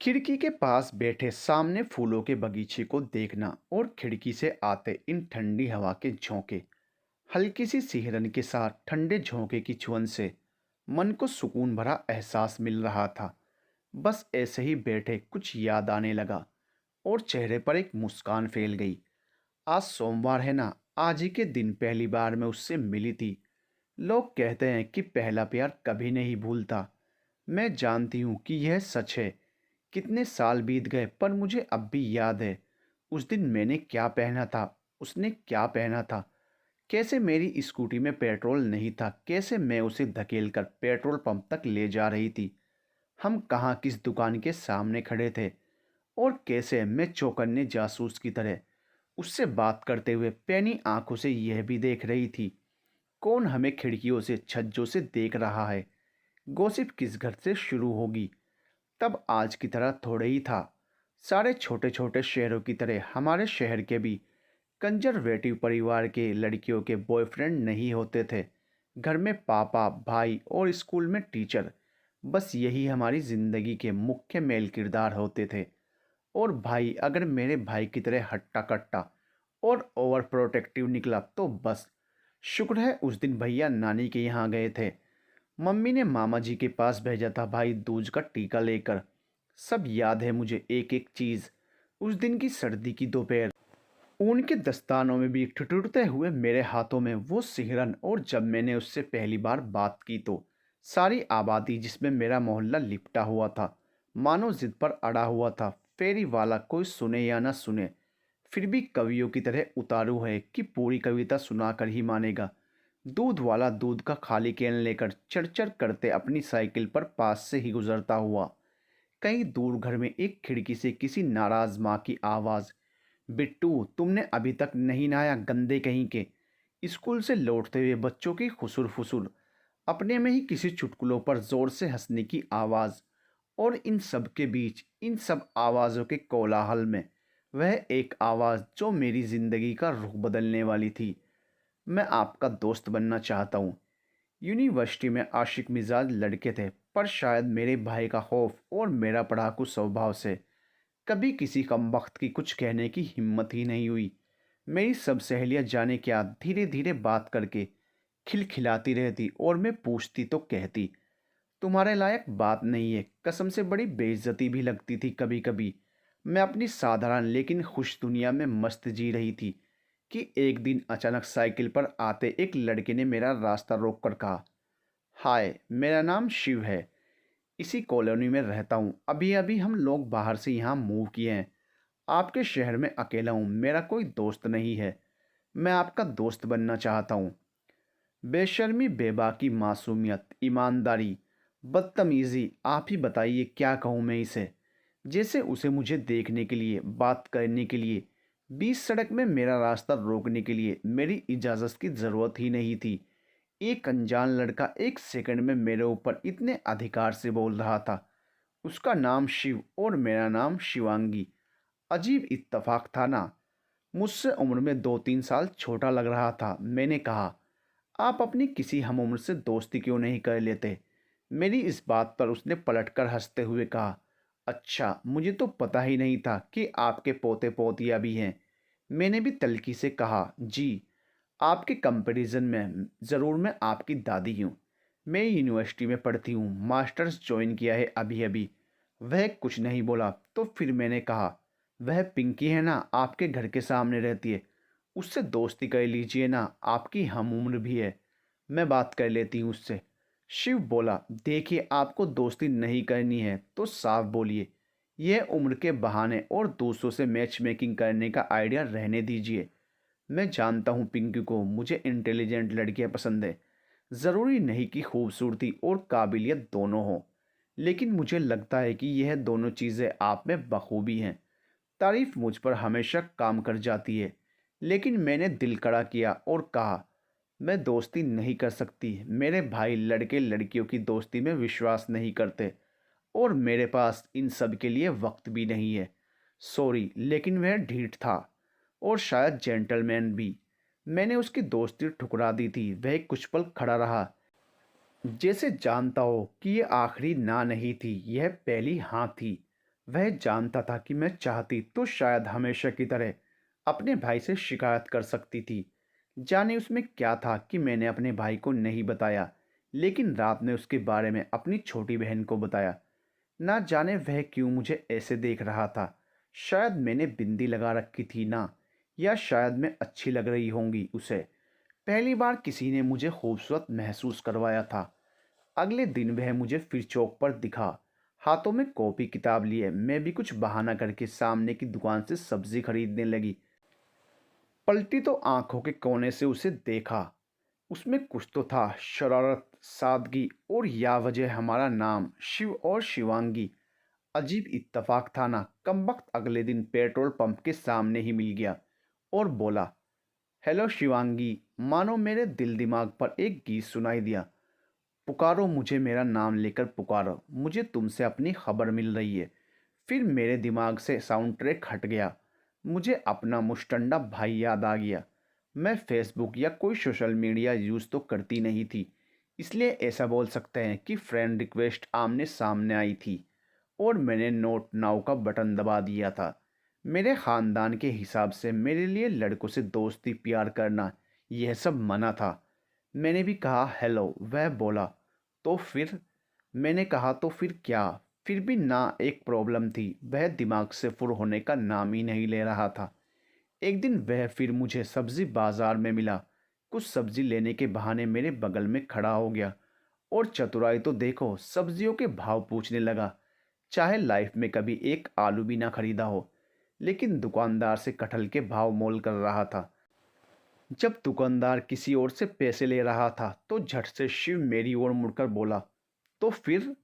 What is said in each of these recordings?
खिड़की के पास बैठे सामने फूलों के बगीचे को देखना और खिड़की से आते इन ठंडी हवा के झोंके, हल्की सी सिहरन के साथ ठंडे झोंके की छुअन से मन को सुकून भरा एहसास मिल रहा था। बस ऐसे ही बैठे कुछ याद आने लगा और चेहरे पर एक मुस्कान फैल गई। आज सोमवार है ना, आज ही के दिन पहली बार मैं उससे मिली थी। लोग कहते हैं कि पहला प्यार कभी नहीं भूलता। मैं जानती हूँ कि यह सच है। कितने साल बीत गए पर मुझे अब भी याद है उस दिन मैंने क्या पहना था, उसने क्या पहना था, कैसे मेरी स्कूटी में पेट्रोल नहीं था, कैसे मैं उसे धकेलकर पेट्रोल पंप तक ले जा रही थी, हम कहाँ किस दुकान के सामने खड़े थे और कैसे मैं चौकन्ने जासूस की तरह उससे बात करते हुए पैनी आंखों से यह भी देख रही थी कौन हमें खिड़कियों से छज्जों से देख रहा है, गॉसिप किस घर से शुरू होगी। तब आज की तरह थोड़े ही था। सारे छोटे छोटे शहरों की तरह हमारे शहर के भी कंजर्वेटिव परिवार के लड़कियों के बॉयफ्रेंड नहीं होते थे। घर में पापा, भाई और स्कूल में टीचर, बस यही हमारी ज़िंदगी के मुख्य मेल किरदार होते थे। और भाई अगर मेरे भाई की तरह हट्टा कट्टा और ओवर प्रोटेक्टिव निकला तो बस शुक्र है उस दिन भैया नानी के यहाँ गए थे। मम्मी ने मामा जी के पास भेजा था भाई दूज का टीका लेकर। सब याद है मुझे एक एक चीज़। उस दिन की सर्दी की दोपहर, ऊन के दस्तानों में भी ठिठुरते हुए मेरे हाथों में वो सिहरन, और जब मैंने उससे पहली बार बात की तो सारी आबादी जिसमें मेरा मोहल्ला लिपटा हुआ था मानो जिद पर अड़ा हुआ था। फेरी वाला कोई सुने या ना सुने, फिर भी कवियों की तरह उतारू है कि पूरी कविता सुनाकर ही मानेगा। दूध वाला दूध का खाली कैन लेकर चरचर करते अपनी साइकिल पर पास से ही गुजरता हुआ। कहीं दूर घर में एक खिड़की से किसी नाराज माँ की आवाज़, बिट्टू तुमने अभी तक नहीं नहाया गंदे कहीं के। स्कूल से लौटते हुए बच्चों की खुसुर फुसुर, अपने में ही किसी चुटकुलों पर जोर से हंसने की आवाज़। और इन सब के बीच, इन सब आवाज़ों के कोलाहल में, वह एक आवाज़ जो मेरी ज़िंदगी का रुख बदलने वाली थी। मैं आपका दोस्त बनना चाहता हूँ। यूनिवर्सिटी में आशिक मिजाज लड़के थे, पर शायद मेरे भाई का खौफ और मेरा पढ़ाकू स्वभाव से कभी किसी कमबख्त की कुछ कहने की हिम्मत ही नहीं हुई। मेरी सब सहेलियां जाने क्या धीरे धीरे बात करके खिलखिलाती रहती और मैं पूछती तो कहती तुम्हारे लायक बात नहीं है। कसम से बड़ी बेइज्जती भी लगती थी कभी कभी। मैं अपनी साधारण लेकिन खुश दुनिया में मस्त जी रही थी कि एक दिन अचानक साइकिल पर आते एक लड़के ने मेरा रास्ता रोक कर कहा, हाय मेरा नाम शिव है, इसी कॉलोनी में रहता हूँ। अभी अभी हम लोग बाहर से यहाँ मूव किए हैं। आपके शहर में अकेला हूँ, मेरा कोई दोस्त नहीं है। मैं आपका दोस्त बनना चाहता हूँ। बेशर्मी, बेबाकी, मासूमियत, ईमानदारी, बदतमीज़ी, आप ही बताइए क्या कहूँ मैं इसे। जैसे उसे मुझे देखने के लिए, बात करने के लिए, बीच सड़क में मेरा रास्ता रोकने के लिए मेरी इजाज़त की ज़रूरत ही नहीं थी। एक अनजान लड़का एक सेकंड में मेरे ऊपर इतने अधिकार से बोल रहा था। उसका नाम शिव और मेरा नाम शिवांगी। अजीब इत्तेफाक था ना। मुझसे उम्र में 2-3 साल छोटा लग रहा था। मैंने कहा, आप अपनी किसी हम उम्र से दोस्ती क्यों नहीं कर लेते। मेरी इस बात पर उसने पलटकर हंसते हुए कहा, अच्छा मुझे तो पता ही नहीं था कि आपके पोते पोतियाँ भी हैं। मैंने भी तल्खी से कहा, जी आपके कंपैरिजन में ज़रूर मैं आपकी दादी हूँ। मैं यूनिवर्सिटी में पढ़ती हूँ, मास्टर्स ज्वाइन किया है अभी अभी। वह कुछ नहीं बोला तो फिर मैंने कहा, वह पिंकी है ना, आपके घर के सामने रहती है, उससे दोस्ती कर लीजिए ना, आपकी हम उम्र भी है। मैं बात कर लेती हूँ उससे। शिव बोला, देखिए आपको दोस्ती नहीं करनी है तो साफ बोलिए। यह उम्र के बहाने और दूसरों से मैच मेकिंग करने का आइडिया रहने दीजिए। मैं जानता हूँ पिंकी को मुझे इंटेलिजेंट लड़कियाँ पसंद है। ज़रूरी नहीं कि खूबसूरती और काबिलियत दोनों हों, लेकिन मुझे लगता है कि यह दोनों चीज़ें आप में बखूबी हैं। तारीफ़ मुझ पर हमेशा काम कर जाती है। लेकिन मैंने दिल कड़ा किया और कहा, मैं दोस्ती नहीं कर सकती। मेरे भाई लड़के लड़कियों की दोस्ती में विश्वास नहीं करते और मेरे पास इन सब के लिए वक्त भी नहीं है। सॉरी, लेकिन वह ढीठ था और शायद जेंटलमैन भी। मैंने उसकी दोस्ती ठुकरा दी थी। वह कुछ पल खड़ा रहा, जैसे जानता हो कि यह आखिरी ना नहीं थी, यह पहली हाँ थी। वह जानता था कि मैं चाहती तो शायद हमेशा की तरह अपने भाई से शिकायत कर सकती थी। जाने उसमें क्या था कि मैंने अपने भाई को नहीं बताया, लेकिन रात में उसके बारे में अपनी छोटी बहन को बताया। ना जाने वह क्यों मुझे ऐसे देख रहा था। शायद मैंने बिंदी लगा रखी थी ना, या शायद मैं अच्छी लग रही होंगी उसे। पहली बार किसी ने मुझे खूबसूरत महसूस करवाया था। अगले दिन वह मुझे फिर चौक पर दिखा, हाथों में कॉपी किताब लिए। मैं भी कुछ बहाना करके सामने की दुकान से सब्जी खरीदने लगी। पलटी तो आंखों के कोने से उसे देखा। उसमें कुछ तो था, शरारत, सादगी, और या वजह हमारा नाम शिव और शिवांगी। अजीब इत्तेफाक था ना। कमबख्त अगले दिन पेट्रोल पंप के सामने ही मिल गया और बोला, हेलो शिवांगी। मानो मेरे दिल दिमाग पर एक गीत सुनाई दिया, पुकारो मुझे, मेरा नाम लेकर पुकारो मुझे, तुमसे अपनी खबर मिल रही है। फिर मेरे दिमाग से साउंड ट्रैक हट गया। मुझे अपना मुश्तंडा भाई याद आ गया। मैं फेसबुक या कोई सोशल मीडिया यूज़ तो करती नहीं थी, इसलिए ऐसा बोल सकते हैं कि फ्रेंड रिक्वेस्ट आमने सामने आई थी और मैंने नोट नाउ का बटन दबा दिया था। मेरे ख़ानदान के हिसाब से मेरे लिए लड़कों से दोस्ती प्यार करना यह सब मना था। मैंने भी कहा हेलो। वह बोला, तो फिर? मैंने कहा तो फिर क्या? फिर भी ना, एक प्रॉब्लम थी। वह दिमाग से फुर होने का नाम ही नहीं ले रहा था। एक दिन वह फिर मुझे सब्जी बाजार में मिला। कुछ सब्जी लेने के बहाने मेरे बगल में खड़ा हो गया और चतुराई तो देखो, सब्जियों के भाव पूछने लगा। चाहे लाइफ में कभी एक आलू भी ना खरीदा हो, लेकिन दुकानदार से कटहल के भाव मोल कर रहा था। जब दुकानदार किसी और से पैसे ले रहा था तो झट से शिव मेरी ओर मुड़कर बोला, तो फिर?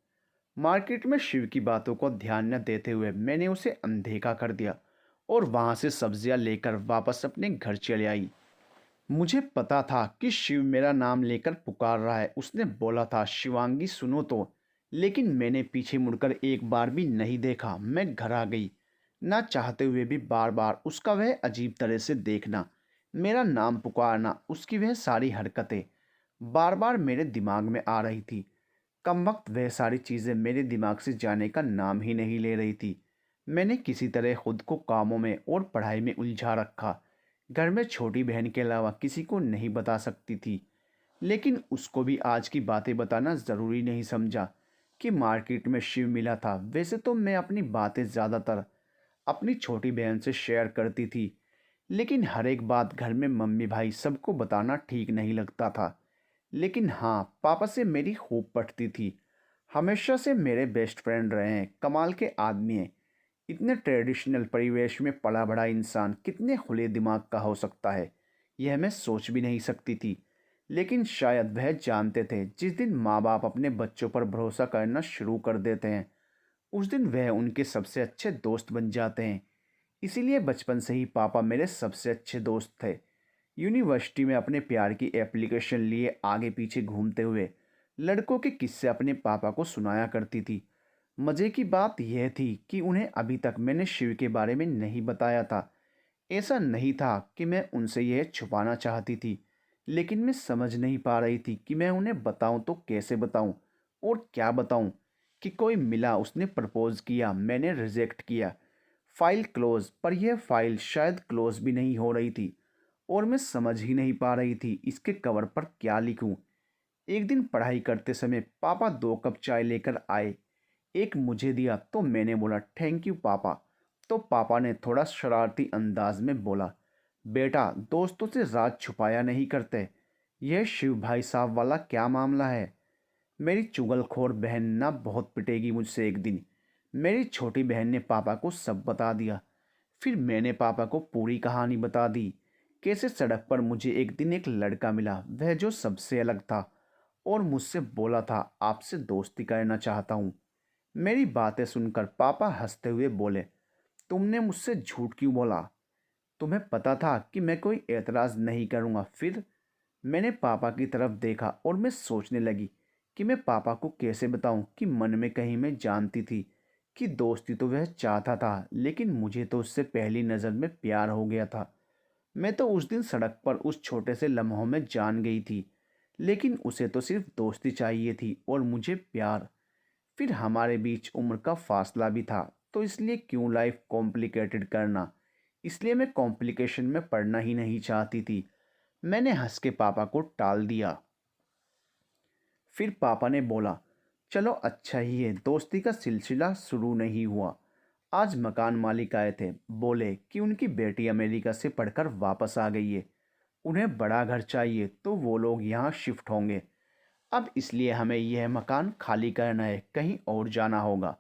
मार्केट में शिव की बातों को ध्यान न देते हुए मैंने उसे अनदेखा कर दिया और वहां से सब्जियां लेकर वापस अपने घर चले आई। मुझे पता था कि शिव मेरा नाम लेकर पुकार रहा है। उसने बोला था, शिवांगी सुनो तो। लेकिन मैंने पीछे मुड़कर एक बार भी नहीं देखा। मैं घर आ गई, ना चाहते हुए भी बार बार उसका वह अजीब तरह से देखना, मेरा नाम पुकारना, उसकी वह सारी हरकतें बार बार मेरे दिमाग में आ रही थी। कम वक्त वह सारी चीज़ें मेरे दिमाग से जाने का नाम ही नहीं ले रही थी। मैंने किसी तरह खुद को कामों में और पढ़ाई में उलझा रखा। घर में छोटी बहन के अलावा किसी को नहीं बता सकती थी, लेकिन उसको भी आज की बातें बताना ज़रूरी नहीं समझा कि मार्केट में शिव मिला था। वैसे तो मैं अपनी बातें ज़्यादातर अपनी छोटी बहन से शेयर करती थी, लेकिन हर एक बात घर में मम्मी भाई सबको बताना ठीक नहीं लगता था। लेकिन हाँ, पापा से मेरी खूब पटती थी। हमेशा से मेरे बेस्ट फ्रेंड रहे हैं। कमाल के आदमी हैं। इतने ट्रेडिशनल परिवेश में पला बड़ा इंसान कितने खुले दिमाग का हो सकता है, यह मैं सोच भी नहीं सकती थी। लेकिन शायद वह जानते थे, जिस दिन माँ बाप अपने बच्चों पर भरोसा करना शुरू कर देते हैं, उस दिन वह उनके सबसे अच्छे दोस्त बन जाते हैं। इसीलिए बचपन से ही पापा मेरे सबसे अच्छे दोस्त थे। यूनिवर्सिटी में अपने प्यार की एप्लीकेशन लिए आगे पीछे घूमते हुए लड़कों के किस्से अपने पापा को सुनाया करती थी। मज़े की बात यह थी कि उन्हें अभी तक मैंने शिव के बारे में नहीं बताया था। ऐसा नहीं था कि मैं उनसे यह छुपाना चाहती थी, लेकिन मैं समझ नहीं पा रही थी कि मैं उन्हें बताऊं तो कैसे बताऊं और क्या बताऊं। कि कोई मिला, उसने प्रपोज किया, मैंने रिजेक्ट किया, फाइल क्लोज, पर यह फाइल शायद क्लोज भी नहीं हो रही थी और मैं समझ ही नहीं पा रही थी इसके कवर पर क्या लिखूं। एक दिन पढ़ाई करते समय पापा 2 कप चाय लेकर आए। एक मुझे दिया तो मैंने बोला, थैंक यू पापा। तो पापा ने थोड़ा शरारती अंदाज में बोला, बेटा दोस्तों से राज छुपाया नहीं करते। यह शिव भाई साहब वाला क्या मामला है? मेरी चुगलखोर बहन ना बहुत पिटेगी मुझसे एक दिन। मेरी छोटी बहन ने पापा को सब बता दिया। फिर मैंने पापा को पूरी कहानी बता दी। कैसे सड़क पर मुझे एक दिन एक लड़का मिला, वह जो सबसे अलग था, और मुझसे बोला था, आपसे दोस्ती करना चाहता हूँ। मेरी बातें सुनकर पापा हंसते हुए बोले, तुमने मुझसे झूठ क्यों बोला? तुम्हें पता था कि मैं कोई एतराज़ नहीं करूँगा। फिर मैंने पापा की तरफ देखा और मैं सोचने लगी कि मैं पापा को कैसे बताऊं कि मन में कहीं मैं जानती थी कि दोस्ती तो वह चाहता था, लेकिन मुझे तो उससे पहली नज़र में प्यार हो गया था। मैं तो उस दिन सड़क पर उस छोटे से लम्हों में जान गई थी, लेकिन उसे तो सिर्फ दोस्ती चाहिए थी और मुझे प्यार। फिर हमारे बीच उम्र का फासला भी था। तो इसलिए क्यों लाइफ कॉम्प्लिकेटेड करना। इसलिए मैं कॉम्प्लिकेशन में पड़ना ही नहीं चाहती थी। मैंने हंस के पापा को टाल दिया। फिर पापा ने बोला, चलो अच्छा ही है दोस्ती का सिलसिला शुरू नहीं हुआ। आज मकान मालिक आए थे, बोले कि उनकी बेटी अमेरिका से पढ़कर वापस आ गई है। उन्हें बड़ा घर चाहिए तो वो लोग यहाँ शिफ्ट होंगे। अब इसलिए हमें यह मकान खाली करना है, कहीं और जाना होगा।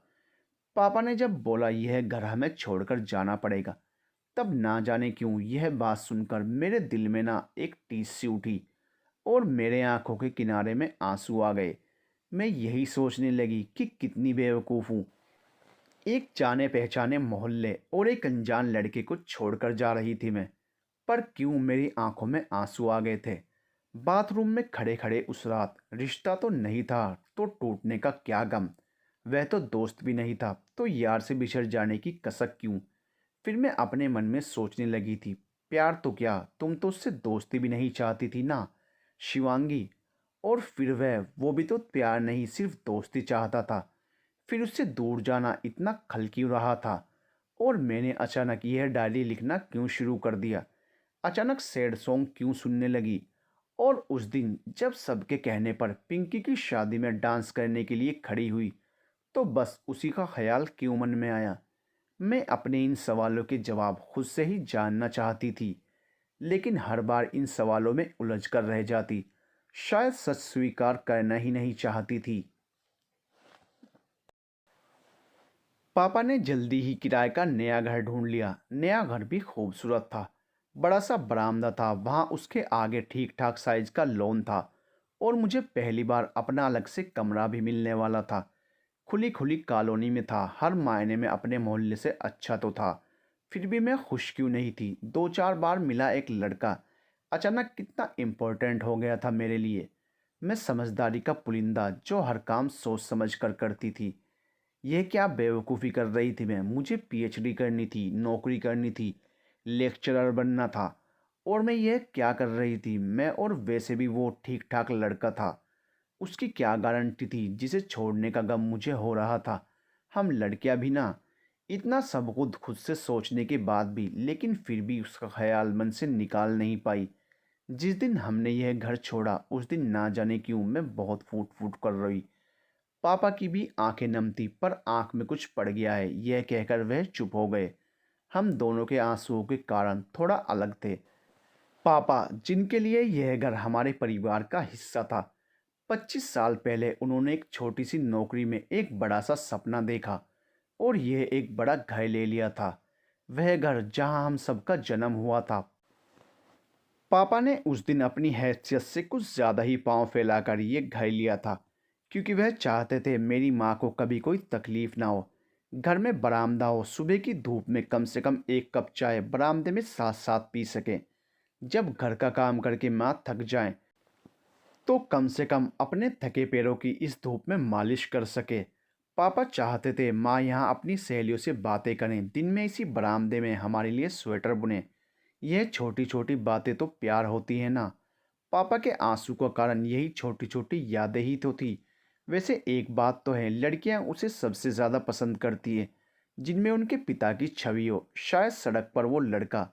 पापा ने जब बोला यह घर हमें छोड़कर जाना पड़ेगा, तब ना जाने क्यों यह बात सुनकर मेरे दिल में ना एक टीस सी उठी और मेरे आंखों के किनारे में आंसू आ गए। मैं यही सोचने लगी कि कितनी बेवकूफ़ हूँ। एक जाने पहचाने मोहल्ले और एक अनजान लड़के को छोड़कर जा रही थी मैं। पर क्यों मेरी आंखों में आंसू आ गए थे। बाथरूम में खड़े खड़े उस रात रिश्ता तो नहीं था तो टूटने का क्या गम। वह तो दोस्त भी नहीं था तो यार से बिछड़ जाने की कसक क्यों। फिर मैं अपने मन में सोचने लगी थी, प्यार तो क्या, तुम तो उससे दोस्ती भी नहीं चाहती थी ना शिवांगी। और फिर वह वो भी तो प्यार नहीं सिर्फ दोस्ती चाहता था। फिर उससे दूर जाना इतना खल क्यों रहा था। और मैंने अचानक यह डायरी लिखना क्यों शुरू कर दिया। अचानक सैड सॉन्ग क्यों सुनने लगी। और उस दिन जब सबके कहने पर पिंकी की शादी में डांस करने के लिए खड़ी हुई, तो बस उसी का ख्याल क्यों मन में आया। मैं अपने इन सवालों के जवाब खुद से ही जानना चाहती थी, लेकिन हर बार इन सवालों में उलझ कर रह जाती। शायद सच स्वीकार करना ही नहीं चाहती थी। पापा ने जल्दी ही किराए का नया घर ढूंढ लिया। नया घर भी खूबसूरत था। बड़ा सा बरामदा था, वहाँ उसके आगे ठीक ठाक साइज का लॉन था और मुझे पहली बार अपना अलग से कमरा भी मिलने वाला था। खुली खुली कॉलोनी में था, हर मायने में अपने मोहल्ले से अच्छा तो था। फिर भी मैं खुश क्यों नहीं थी। 2-4 बार मिला एक लड़का अचानक कितना इम्पोर्टेंट हो गया था मेरे लिए। मैं समझदारी का पुलिंदा जो हर काम सोच समझ कर करती थी। यह क्या बेवकूफ़ी कर रही थी मैं। मुझे पीएचडी करनी थी, नौकरी करनी थी, लेक्चरर बनना था। और मैं यह क्या कर रही थी मैं। और वैसे भी वो ठीक ठाक लड़का था। उसकी क्या गारंटी थी जिसे छोड़ने का गम मुझे हो रहा था। हम लड़कियां भी ना। इतना सब खुद खुद से सोचने के बाद भी लेकिन फिर भी उसका ख्याल मन से निकाल नहीं पाई। जिस दिन हमने यह घर छोड़ा उस दिन ना जाने क्यों मैं बहुत फूट फूट कर रही। पापा की भी आंखें नम थी, पर आंख में कुछ पड़ गया है यह कहकर वह चुप हो गए। हम दोनों के आंसुओं के कारण थोड़ा अलग थे। पापा जिनके लिए यह घर हमारे परिवार का हिस्सा था, 25 साल पहले उन्होंने एक छोटी सी नौकरी में एक बड़ा सा सपना देखा और यह एक बड़ा घर ले लिया था। वह घर जहां हम सबका जन्म हुआ था। पापा ने उस दिन अपनी हैसियत से कुछ ज़्यादा ही पांव फैलाकर ये घर लिया था, क्योंकि वह चाहते थे मेरी माँ को कभी कोई तकलीफ़ ना हो। घर में बरामदा हो, सुबह की धूप में कम से कम एक कप चाय बरामदे में साथ साथ पी सकें। जब घर का काम करके माँ थक जाए तो कम से कम अपने थके पैरों की इस धूप में मालिश कर सके। पापा चाहते थे माँ यहाँ अपनी सहेलियों से बातें करें, दिन में इसी बरामदे में हमारे लिए स्वेटर बुने। यह छोटी छोटी बातें तो प्यार होती है ना। पापा के आंसू का कारण यही छोटी छोटी यादें ही तो थी। वैसे एक बात तो है, लड़कियां उसे सबसे ज़्यादा पसंद करती है जिनमें उनके पिता की छवि हो। शायद सड़क पर वो लड़का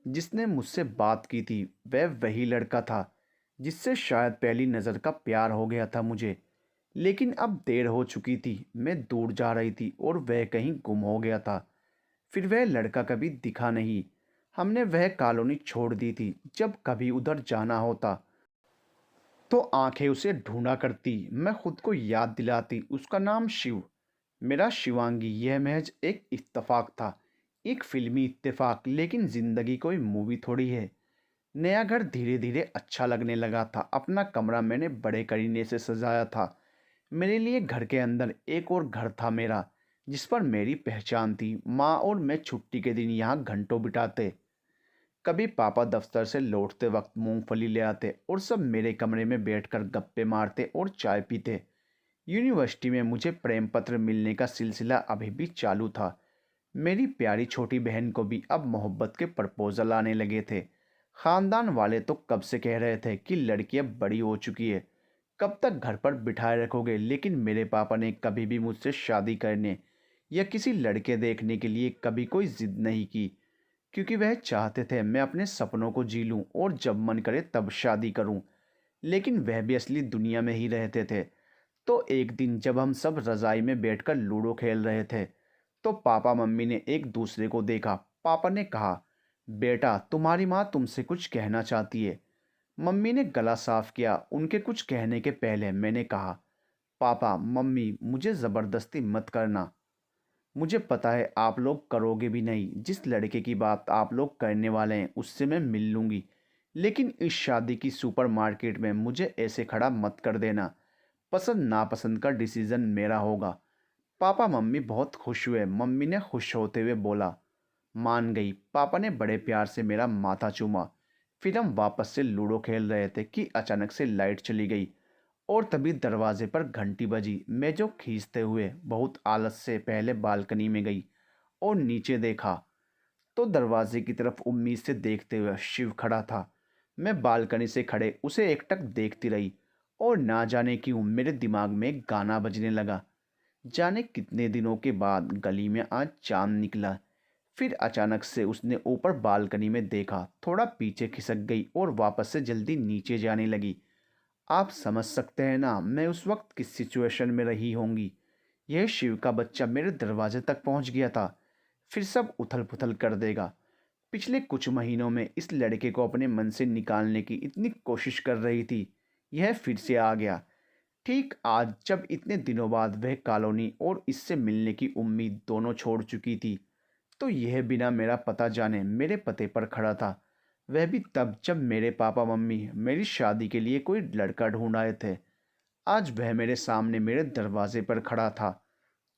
जिसने मुझसे बात की थी वह वही लड़का था जिससे शायद पहली नज़र का प्यार हो गया था मुझे। लेकिन अब देर हो चुकी थी, मैं दूर जा रही थी और वह कहीं गुम हो गया था। फिर वह लड़का कभी दिखा नहीं। हमने वह कॉलोनी छोड़ दी थी। जब कभी उधर जाना होता तो आंखें उसे ढूंढा करती। मैं खुद को याद दिलाती उसका नाम शिव, मेरा शिवांगी। यह महज एक इत्तेफाक था, एक फिल्मी इत्तेफाक। लेकिन ज़िंदगी कोई मूवी थोड़ी है। नया घर धीरे धीरे अच्छा लगने लगा था। अपना कमरा मैंने बड़े करीने से सजाया था। मेरे लिए घर के अंदर एक और घर था मेरा, जिस पर मेरी पहचान थी। माँ और मैं छुट्टी के दिन यहाँ घंटों बिताते। कभी पापा दफ्तर से लौटते वक्त मूंगफली ले आते और सब मेरे कमरे में बैठकर गप्पे मारते और चाय पीते। यूनिवर्सिटी में मुझे प्रेम पत्र मिलने का सिलसिला अभी भी चालू था। मेरी प्यारी छोटी बहन को भी अब मोहब्बत के प्रपोजल आने लगे थे। खानदान वाले तो कब से कह रहे थे कि लड़की अब बड़ी हो चुकी है, कब तक घर पर बिठाए रखोगे। लेकिन मेरे पापा ने कभी भी मुझसे शादी करने या किसी लड़के देखने के लिए कभी कोई जिद नहीं की, क्योंकि वह चाहते थे मैं अपने सपनों को जी लूं और जब मन करे तब शादी करूं। लेकिन वह भी असली दुनिया में ही रहते थे। तो एक दिन जब हम सब रज़ाई में बैठकर लूडो खेल रहे थे, तो पापा मम्मी ने एक दूसरे को देखा। पापा ने कहा, बेटा तुम्हारी माँ तुमसे कुछ कहना चाहती है। मम्मी ने गला साफ किया। उनके कुछ कहने के पहले मैंने कहा, पापा मम्मी मुझे ज़बरदस्ती मत करना। मुझे पता है आप लोग करोगे भी नहीं। जिस लड़के की बात आप लोग करने वाले हैं उससे मैं मिल लूँगी, लेकिन इस शादी की सुपरमार्केट में मुझे ऐसे खड़ा मत कर देना। पसंद नापसंद का डिसीज़न मेरा होगा। पापा मम्मी बहुत खुश हुए। मम्मी ने खुश होते हुए बोला, मान गई। पापा ने बड़े प्यार से मेरा माथा चूमा। फिर हम वापस से लूडो खेल रहे थे कि अचानक से लाइट चली गई और तभी दरवाजे पर घंटी बजी। मैं जो खींचते हुए बहुत आलस से पहले बालकनी में गई और नीचे देखा, तो दरवाजे की तरफ उम्मीद से देखते हुए शिव खड़ा था। मैं बालकनी से खड़े उसे एकटक देखती रही और ना जाने क्यों मेरे दिमाग में एक गाना बजने लगा। जाने कितने दिनों के बाद गली में आज चांद निकला। फिर अचानक से उसने ऊपर बालकनी में देखा, थोड़ा पीछे खिसक गई और वापस से जल्दी नीचे जाने लगी। आप समझ सकते हैं ना मैं उस वक्त किस सिचुएशन में रही होंगी। यह शिव का बच्चा मेरे दरवाजे तक पहुंच गया था। फिर सब उथल पुथल कर देगा। पिछले कुछ महीनों में इस लड़के को अपने मन से निकालने की इतनी कोशिश कर रही थी, यह फिर से आ गया। ठीक आज जब इतने दिनों बाद वह कॉलोनी और इससे मिलने की उम्मीद दोनों छोड़ चुकी थी, तो यह बिना मेरा पता जाने मेरे पते पर खड़ा था। वह भी तब जब मेरे पापा मम्मी मेरी शादी के लिए कोई लड़का ढूंढ आए थे। आज वह मेरे सामने मेरे दरवाजे पर खड़ा था।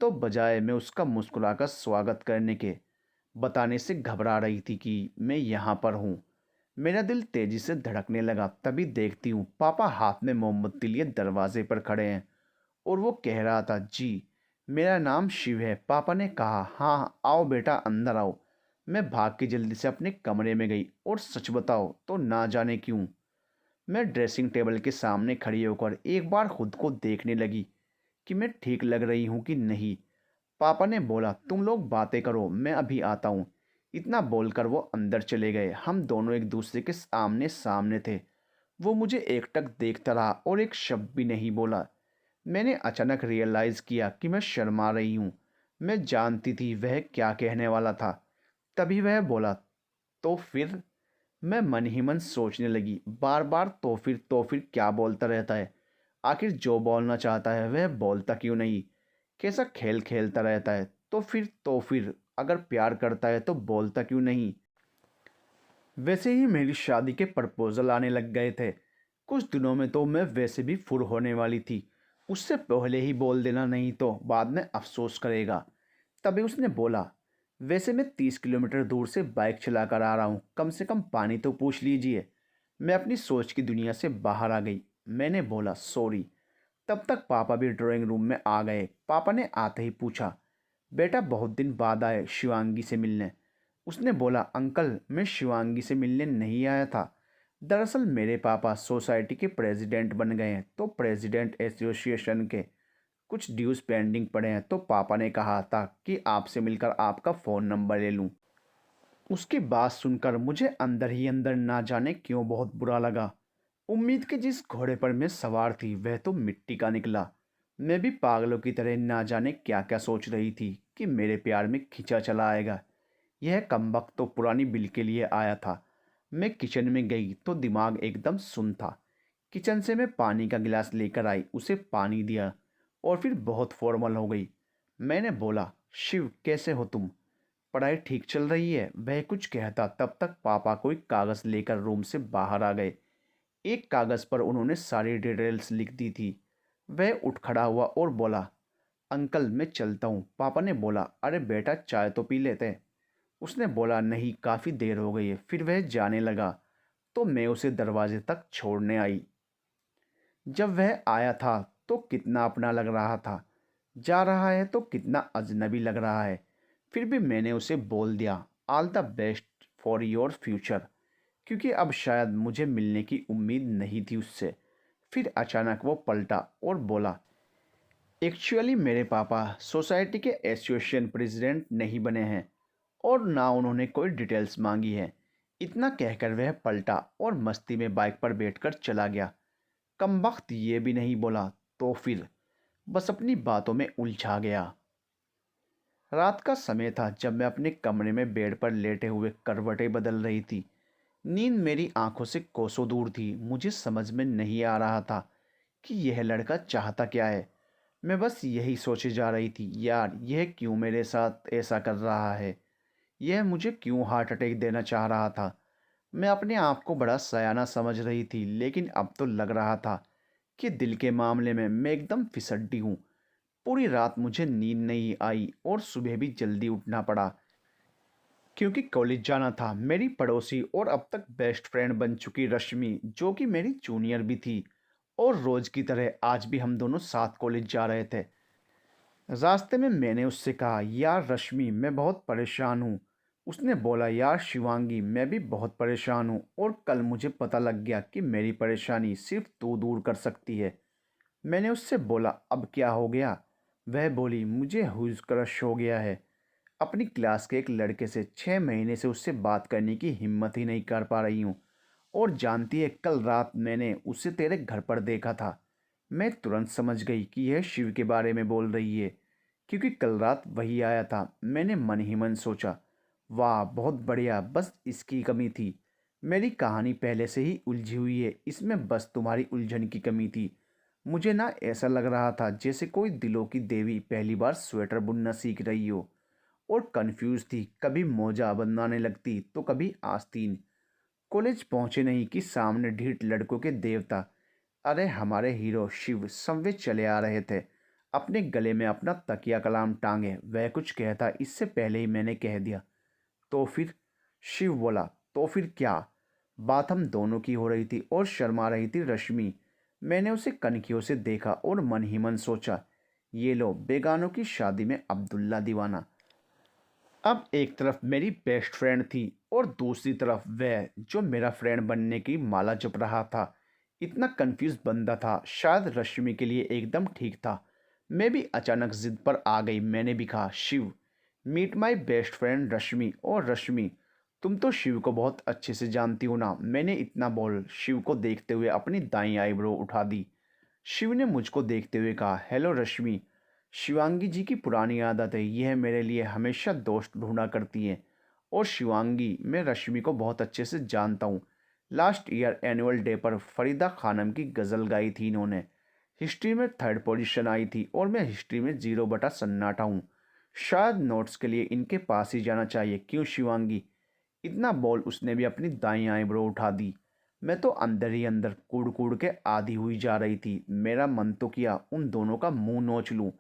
तो बजाय मैं उसका मुस्कुराकर स्वागत करने के बताने से घबरा रही थी कि मैं यहाँ पर हूँ। मेरा दिल तेजी से धड़कने लगा। तभी देखती हूँ पापा हाथ में मोमबत्ती लिए दरवाजे पर खड़े हैं और वो कह रहा था, जी मेरा नाम शिव है। पापा ने कहा, हाँ आओ बेटा अंदर आओ। मैं भाग के जल्दी से अपने कमरे में गई और सच बताओ तो ना जाने क्यों मैं ड्रेसिंग टेबल के सामने खड़ी होकर एक बार खुद को देखने लगी कि मैं ठीक लग रही हूँ कि नहीं। पापा ने बोला, तुम लोग बातें करो मैं अभी आता हूँ। इतना बोलकर वो अंदर चले गए। हम दोनों एक दूसरे के आमने सामने थे। वो मुझे एकटक देखता रहा और एक शब्द भी नहीं बोला। मैंने अचानक रियलाइज़ किया कि मैं शर्मा रही हूँ। मैं जानती थी वह क्या कहने वाला था। तभी वह बोला, तो फिर? मैं मन ही मन सोचने लगी, बार बार तो फिर क्या बोलता रहता है। आखिर जो बोलना चाहता है वह बोलता क्यों नहीं। कैसा खेल खेलता रहता है। तो फिर अगर प्यार करता है तो बोलता क्यों नहीं। वैसे ही मेरी शादी के प्रपोजल आने लग गए थे। कुछ दिनों में तो मैं वैसे भी फुर होने वाली थी। उससे पहले ही बोल देना, नहीं तो बाद में अफसोस करेगा। तभी उसने बोला, वैसे मैं 30 किलोमीटर दूर से बाइक चला कर आ रहा हूँ, कम से कम पानी तो पूछ लीजिए। मैं अपनी सोच की दुनिया से बाहर आ गई। मैंने बोला, सॉरी। तब तक पापा भी ड्राइंग रूम में आ गए। पापा ने आते ही पूछा, बेटा बहुत दिन बाद आए शिवांगी से मिलने। उसने बोला, अंकल मैं शिवांगी से मिलने नहीं आया था। दरअसल मेरे पापा सोसाइटी के प्रेसिडेंट बन गए हैं, तो प्रेसिडेंट एसोसिएशन के कुछ ड्यूज़ पेंडिंग पड़े हैं, तो पापा ने कहा था कि आपसे मिलकर आपका फ़ोन नंबर ले लूं। उसकी बात सुनकर मुझे अंदर ही अंदर ना जाने क्यों बहुत बुरा लगा। उम्मीद के जिस घोड़े पर मैं सवार थी वह तो मिट्टी का निकला। मैं भी पागलों की तरह ना जाने क्या क्या सोच रही थी कि मेरे प्यार में खिंचा चला आएगा। यह कमबख्त तो पुरानी बिल के लिए आया था। मैं किचन में गई तो दिमाग एकदम सुन था। किचन से मैं पानी का गिलास लेकर आई, उसे पानी दिया और फिर बहुत फॉर्मल हो गई। मैंने बोला, शिव कैसे हो तुम? पढ़ाई ठीक चल रही है? वह कुछ कहता तब तक पापा कोई कागज़ लेकर रूम से बाहर आ गए। एक कागज़ पर उन्होंने सारी डिटेल्स लिख दी थी। वह उठ खड़ा हुआ और बोला, अंकल मैं चलता हूँ। पापा ने बोला, अरे बेटा चाय तो पी लेते। उसने बोला, नहीं काफ़ी देर हो गई है। फिर वह जाने लगा तो मैं उसे दरवाजे तक छोड़ने आई। जब वह आया था तो कितना अपना लग रहा था, जा रहा है तो कितना अजनबी लग रहा है। फिर भी मैंने उसे बोल दिया, all the best for your future, क्योंकि अब शायद मुझे मिलने की उम्मीद नहीं थी उससे। फिर अचानक वो पलटा और बोला, एक्चुअली मेरे पापा सोसाइटी के एसोसिएशन प्रेसिडेंट नहीं बने हैं और ना उन्होंने कोई डिटेल्स मांगी है। इतना कहकर वह पलटा और मस्ती में बाइक पर बैठकर चला गया। कमबख्त ये भी नहीं बोला तो फिर बस अपनी बातों में उलझा गया। रात का समय था जब मैं अपने कमरे में बेड पर लेटे हुए करवटें बदल रही थी। नींद मेरी आंखों से कोसों दूर थी। मुझे समझ में नहीं आ रहा था कि यह लड़का चाहता क्या है। मैं बस यही सोचे जा रही थी, यार यह क्यों मेरे साथ ऐसा कर रहा है, यह मुझे क्यों हार्ट अटैक देना चाह रहा था। मैं अपने आप को बड़ा सयाना समझ रही थी, लेकिन अब तो लग रहा था कि दिल के मामले में मैं एकदम फिसड्डी हूँ। पूरी रात मुझे नींद नहीं आई और सुबह भी जल्दी उठना पड़ा क्योंकि कॉलेज जाना था। मेरी पड़ोसी और अब तक बेस्ट फ्रेंड बन चुकी रश्मि, जो कि मेरी जूनियर भी थी, और रोज की तरह आज भी हम दोनों साथ कॉलेज जा रहे थे। रास्ते में मैंने उससे कहा, यार रश्मि मैं बहुत परेशान हूँ। उसने बोला, यार शिवांगी मैं भी बहुत परेशान हूँ और कल मुझे पता लग गया कि मेरी परेशानी सिर्फ तू दूर कर सकती है। मैंने उससे बोला, अब क्या हो गया? वह बोली, मुझे हुज क्रश हो गया है अपनी क्लास के एक लड़के से। 6 महीने से उससे बात करने की हिम्मत ही नहीं कर पा रही हूँ। और जानती है, कल रात मैंने उसे तेरे घर पर देखा था। मैं तुरंत समझ गई कि यह शिव के बारे में बोल रही है, क्योंकि कल रात वही आया था। मैंने मन ही मन सोचा, वाह बहुत बढ़िया, बस इसकी कमी थी। मेरी कहानी पहले से ही उलझी हुई है, इसमें बस तुम्हारी उलझन की कमी थी। मुझे ना ऐसा लग रहा था जैसे कोई दिलों की देवी पहली बार स्वेटर बुनना सीख रही हो और कंफ्यूज थी। कभी मोजा बनाने लगती तो कभी आस्तीन। कॉलेज पहुंचे नहीं कि सामने ढीठ लड़कों के देवता, अरे हमारे हीरो शिव संवे चले आ रहे थे, अपने गले में अपना तकिया कलाम टांगे। वह कुछ कहता इससे पहले ही मैंने कह दिया, तो फिर? शिव बोला, तो फिर क्या? बात हम दोनों की हो रही थी और शर्मा रही थी रश्मि। मैंने उसे कनखियों से देखा और मन ही मन सोचा, ये लो बेगानों की शादी में अब्दुल्ला दीवाना। अब एक तरफ मेरी बेस्ट फ्रेंड थी और दूसरी तरफ वह जो मेरा फ्रेंड बनने की माला जप रहा था। इतना कंफ्यूज बंदा था, शायद रश्मि के लिए एकदम ठीक था। मैं भी अचानक जिद पर आ गई। मैंने भी कहा, Shiv meet my best friend Rashmi. और रश्मि, तुम तो शिव को बहुत अच्छे से जानती हो ना। मैंने इतना बोल शिव को देखते हुए अपनी दाईं आईब्रो उठा दी। शिव ने मुझको देखते हुए कहा, हेलो रश्मि, शिवांगी जी की पुरानी आदत है, यह मेरे लिए हमेशा दोस्त ढूंढा करती हैं। और शिवांगी, मैं रश्मि को बहुत अच्छे से जानता हूँ। लास्ट ईयर एनुअल डे पर फरीदा खानम की गज़ल गाई थी इन्होंने। हिस्ट्री में थर्ड पोजीशन आई थी और मैं हिस्ट्री में 0/सन्नाटा हूँ। शायद नोट्स के लिए इनके पास ही जाना चाहिए, क्यों शिवांगी? इतना बोल उसने भी अपनी दाईं आईब्रो उठा दी। मैं तो अंदर ही अंदर कूड़ कूड़ के आधी हुई जा रही थी। मेरा मन तो किया उन दोनों का मुंह नोच लूं।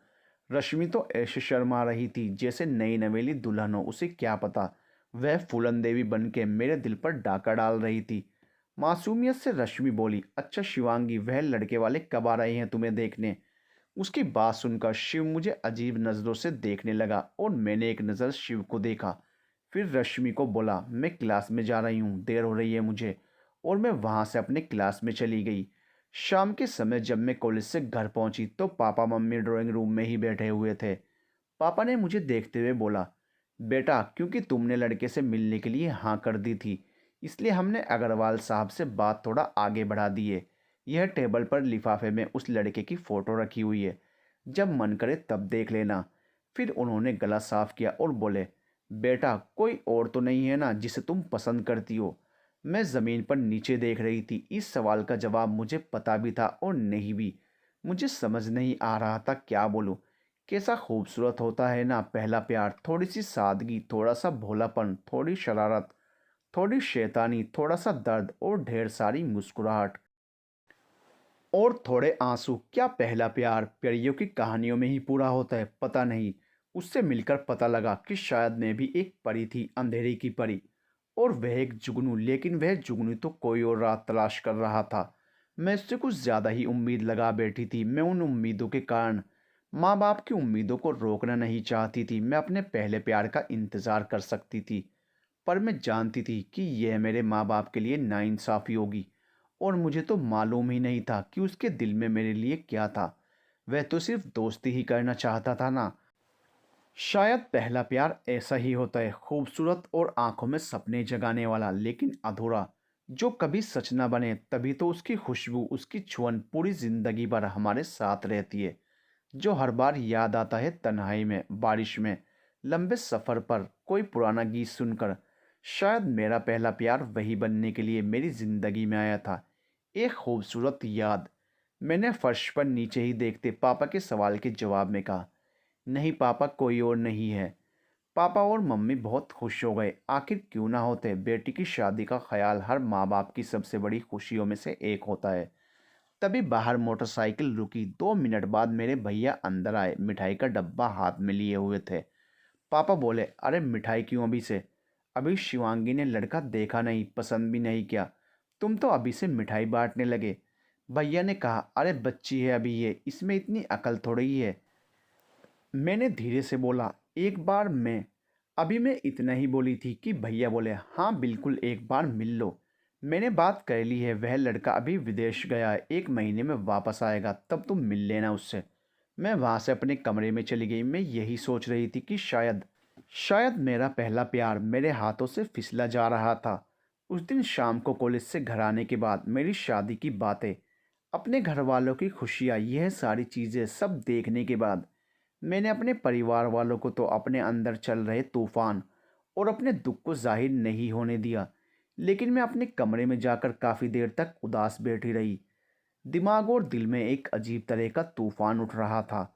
रश्मि तो ऐसे शर्मा रही थी जैसे नई नवेली दुल्हन हो। उसे क्या पता, वह फूलन देवी बन के मेरे दिल पर डाका डाल रही थी। मासूमियत से रश्मि बोली, अच्छा शिवांगी, वह लड़के वाले कब आ रहे हैं तुम्हें देखने? उसकी बात सुनकर शिव मुझे अजीब नज़रों से देखने लगा और मैंने एक नज़र शिव को देखा। फिर रश्मि को बोला, मैं क्लास में जा रही हूँ, देर हो रही है मुझे। और मैं वहाँ से अपने क्लास में चली गई। शाम के समय जब मैं कॉलेज से घर पहुँची तो पापा मम्मी ड्राइंग रूम में ही बैठे हुए थे। पापा ने मुझे देखते हुए बोला, बेटा क्योंकि तुमने लड़के से मिलने के लिए हाँ कर दी थी, इसलिए हमने अग्रवाल साहब से बात थोड़ा आगे बढ़ा दी है। यह टेबल पर लिफाफे में उस लड़के की फ़ोटो रखी हुई है, जब मन करे तब देख लेना। फिर उन्होंने गला साफ किया और बोले, बेटा कोई और तो नहीं है ना जिसे तुम पसंद करती हो? मैं ज़मीन पर नीचे देख रही थी। इस सवाल का जवाब मुझे पता भी था और नहीं भी। मुझे समझ नहीं आ रहा था क्या बोलूँ। कैसा खूबसूरत होता है ना पहला प्यार। थोड़ी सी सादगी, थोड़ा सा भोलापन, थोड़ी शरारत, थोड़ी शैतानी, थोड़ा सा दर्द और ढेर सारी मुस्कुराहट और थोड़े आंसू। क्या पहला प्यार परियों की कहानियों में ही पूरा होता है? पता नहीं। उससे मिलकर पता लगा कि शायद मैं भी एक परी थी, अंधेरे की परी, और वह एक जुगनू। लेकिन वह जुगनू तो कोई और रात तलाश कर रहा था। मैं उससे कुछ ज़्यादा ही उम्मीद लगा बैठी थी। मैं उन उम्मीदों के कारण माँ बाप की उम्मीदों को रोकना नहीं चाहती थी। मैं अपने पहले प्यार का इंतज़ार कर सकती थी, पर मैं जानती थी कि यह मेरे माँ बाप के लिए नाइंसाफ़ी होगी। और मुझे तो मालूम ही नहीं था कि उसके दिल में मेरे लिए क्या था। वह तो सिर्फ दोस्ती ही करना चाहता था ना। शायद पहला प्यार ऐसा ही होता है, खूबसूरत और आंखों में सपने जगाने वाला, लेकिन अधूरा, जो कभी सच ना बने। तभी तो उसकी खुशबू, उसकी छुअन पूरी जिंदगी भर हमारे साथ रहती है, जो हर बार याद आता है तन्हाई में, बारिश में, लंबे सफ़र पर, कोई पुराना गीत सुनकर। शायद मेरा पहला प्यार वही बनने के लिए मेरी ज़िंदगी में आया था, एक खूबसूरत याद। मैंने फर्श पर नीचे ही देखते पापा के सवाल के जवाब में कहा, नहीं पापा, कोई और नहीं है। पापा और मम्मी बहुत खुश हो गए। आखिर क्यों ना होते, बेटी की शादी का ख्याल हर माँ बाप की सबसे बड़ी खुशियों में से एक होता है। तभी बाहर मोटरसाइकिल रुकी। 2 मिनट बाद मेरे भैया अंदर आए, मिठाई का डब्बा हाथ में लिए हुए थे। पापा बोले, अरे मिठाई क्यों अभी से? अभी शिवांगी ने लड़का देखा नहीं, पसंद भी नहीं किया, तुम तो अभी से मिठाई बांटने लगे। भैया ने कहा, अरे बच्ची है अभी ये, इसमें इतनी अकल थोड़ी ही है। मैंने धीरे से बोला, एक बार मैं, अभी मैं इतना ही बोली थी कि भैया बोले, हाँ बिल्कुल, एक बार मिल लो। मैंने बात कर ली है, वह लड़का अभी विदेश गया है, 1 महीने में वापस आएगा, तब तुम मिल लेना उससे। मैं वहाँ से अपने कमरे में चली गई। मैं यही सोच रही थी कि शायद शायद मेरा पहला प्यार मेरे हाथों से फिसला जा रहा था। उस दिन शाम को कॉलेज से घर आने के बाद मेरी शादी की बातें, अपने घर वालों की खुशियाँ, यह सारी चीज़ें सब देखने के बाद मैंने अपने परिवार वालों को तो अपने अंदर चल रहे तूफान और अपने दुख को जाहिर नहीं होने दिया, लेकिन मैं अपने कमरे में जाकर काफ़ी देर तक उदास बैठी रही। दिमाग और दिल में एक अजीब तरह का तूफान उठ रहा था।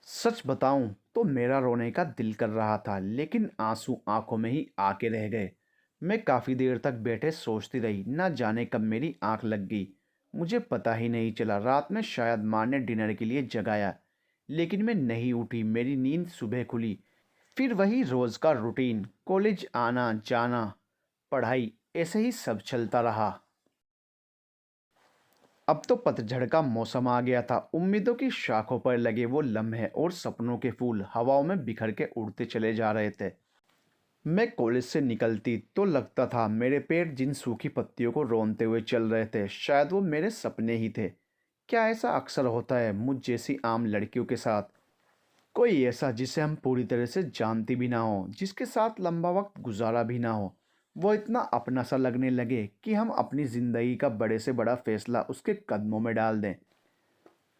सच बताऊं तो मेरा रोने का दिल कर रहा था, लेकिन आंसू आंखों में ही आके रह गए। मैं काफ़ी देर तक बैठे सोचती रही, ना जाने कब मेरी आंख लग गई, मुझे पता ही नहीं चला। रात में शायद माँ ने डिनर के लिए जगाया, लेकिन मैं नहीं उठी। मेरी नींद सुबह खुली। फिर वही रोज़ का रूटीन, कॉलेज आना जाना, पढ़ाई, ऐसे ही सब चलता रहा। अब तो पतझड़ का मौसम आ गया था। उम्मीदों की शाखों पर लगे वो लम्हे और सपनों के फूल हवाओं में बिखर के उड़ते चले जा रहे थे। मैं कॉलेज से निकलती तो लगता था मेरे पैर जिन सूखी पत्तियों को रोनते हुए चल रहे थे, शायद वो मेरे सपने ही थे। क्या ऐसा अक्सर होता है मुझ जैसी आम लड़कियों के साथ? कोई ऐसा जिसे हम पूरी तरह से जानती भी ना हो, जिसके साथ लंबा वक्त गुजारा भी ना हो, वो इतना अपना सा लगने लगे कि हम अपनी ज़िंदगी का बड़े से बड़ा फैसला उसके कदमों में डाल दें।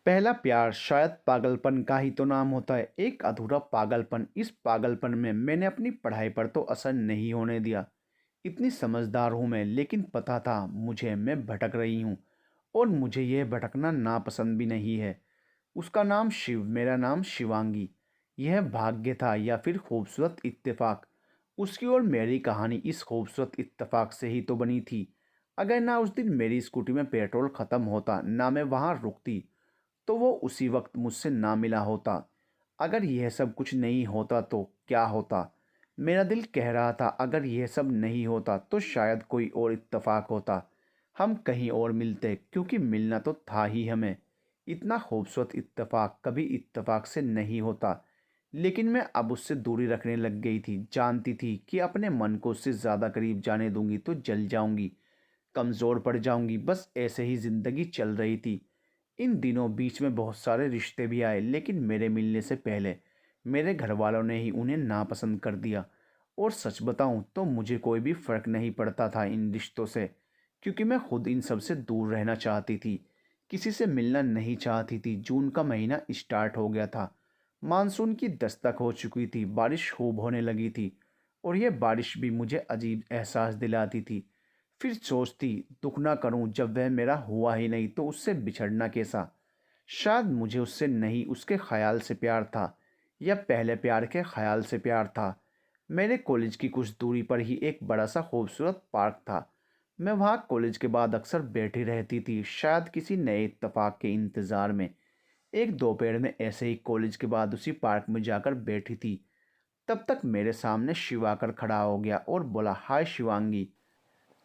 पहला प्यार शायद पागलपन का ही तो नाम होता है, एक अधूरा पागलपन। इस पागलपन में मैंने अपनी पढ़ाई पर तो असर नहीं होने दिया। इतनी समझदार हूँ मैं, लेकिन पता था मुझे, मैं भटक रही हूँ, और मुझे यह भटकना नापसंद भी नहीं है। उसका नाम शिव, मेरा नाम शिवांगी। यह भाग्य था या फिर खूबसूरत इत्तेफाक? उसकी और मेरी कहानी इस खूबसूरत इत्तेफाक से ही तो बनी थी। अगर ना उस दिन मेरी स्कूटी में पेट्रोल ख़त्म होता, ना मैं वहाँ रुकती, तो वो उसी वक्त मुझसे ना मिला होता। अगर यह सब कुछ नहीं होता तो क्या होता? मेरा दिल कह रहा था, अगर यह सब नहीं होता तो शायद कोई और इत्तेफाक होता, हम कहीं और मिलते, क्योंकि मिलना तो था ही हमें। इतना खूबसूरत इत्तेफाक कभी इत्तेफाक से नहीं होता। लेकिन मैं अब उससे दूरी रखने लग गई थी। जानती थी कि अपने मन को उससे ज़्यादा करीब जाने दूंगी तो जल जाऊंगी, कमज़ोर पड़ जाऊंगी। बस ऐसे ही ज़िंदगी चल रही थी। इन दिनों बीच में बहुत सारे रिश्ते भी आए, लेकिन मेरे मिलने से पहले मेरे घर वालों ने ही उन्हें नापसंद कर दिया। और सच बताऊं तो मुझे कोई भी फ़र्क नहीं पड़ता था इन रिश्तों से, क्योंकि मैं खुद इन सब से दूर रहना चाहती थी, किसी से मिलना नहीं चाहती थी। जून का महीना स्टार्ट हो गया था, मानसून की दस्तक हो चुकी थी, बारिश खूब होने लगी थी, और यह बारिश भी मुझे अजीब एहसास दिलाती थी। फिर सोचती, दुख ना करूं, जब वह मेरा हुआ ही नहीं तो उससे बिछड़ना कैसा? शायद मुझे उससे नहीं, उसके ख्याल से प्यार था, या पहले प्यार के ख्याल से प्यार था। मेरे कॉलेज की कुछ दूरी पर ही एक बड़ा सा खूबसूरत पार्क था। मैं वहाँ कॉलेज के बाद अक्सर बैठी रहती थी, शायद किसी नए इत्तेफाक के इंतज़ार में। एक दोपहर में ऐसे ही कॉलेज के बाद उसी पार्क में जाकर बैठी थी, तब तक मेरे सामने शिव आकर खड़ा हो गया और बोला, हाय शिवांगी,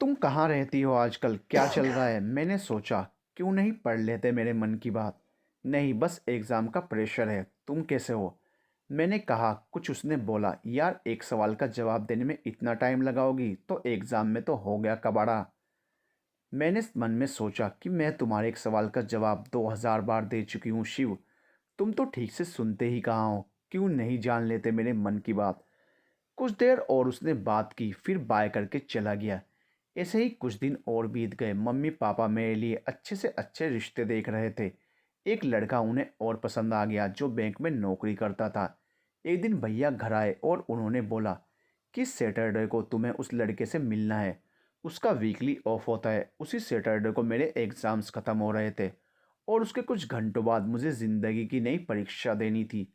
तुम कहाँ रहती हो आजकल, क्या चल रहा है? मैंने सोचा, क्यों नहीं पढ़ लेते मेरे मन की बात। नहीं, बस एग्ज़ाम का प्रेशर है। तुम कैसे हो? मैंने कहा कुछ। उसने बोला, यार एक सवाल का जवाब देने में इतना टाइम लगाओगी तो एग्ज़ाम में तो हो गया कबाड़ा। मैंने मन में सोचा कि मैं तुम्हारे एक सवाल का जवाब 2000 बार दे चुकी हूँ शिव, तुम तो ठीक से सुनते ही कहाँ हो, क्यों नहीं जान लेते मेरे मन की बात। कुछ देर और उसने बात की, फिर बाय करके चला गया। ऐसे ही कुछ दिन और बीत गए। मम्मी पापा मेरे लिए अच्छे से अच्छे रिश्ते देख रहे थे। एक लड़का उन्हें और पसंद आ गया जो बैंक में नौकरी करता था। एक दिन भैया घर आए और उन्होंने बोला कि सैटरडे को तुम्हें उस लड़के से मिलना है। उसका वीकली ऑफ होता है। उसी सैटरडे को मेरे एग्ज़ाम्स ख़त्म हो रहे थे और उसके कुछ घंटों बाद मुझे ज़िंदगी की नई परीक्षा देनी थी।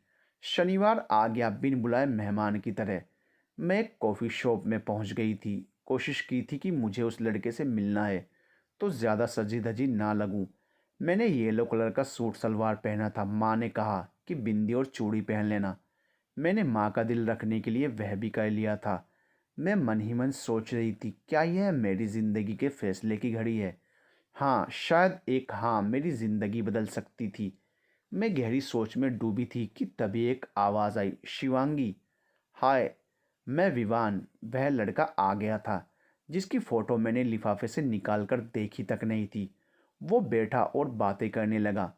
शनिवार आ गया बिन बुलाए मेहमान की तरह। मैं एक कॉफ़ी शॉप में पहुंच गई थी। कोशिश की थी कि मुझे उस लड़के से मिलना है तो ज़्यादा सजी धजी ना लगूं। मैंने येलो कलर का सूट सलवार पहना था। माँ ने कहा कि बिंदी और चूड़ी पहन लेना। मैंने माँ का दिल रखने के लिए वह भी कर लिया था। मैं मन ही मन सोच रही थी, क्या यह मेरी ज़िंदगी के फैसले की घड़ी है? हाँ, शायद एक हाँ मेरी ज़िंदगी बदल सकती थी। मैं गहरी सोच में डूबी थी कि तभी एक आवाज़ आई, शिवांगी। हाय। मैं विवान, वह लड़का आ गया था जिसकी फ़ोटो मैंने लिफाफे से निकाल कर देखी तक नहीं थी। वो बैठा और बातें करने लगा।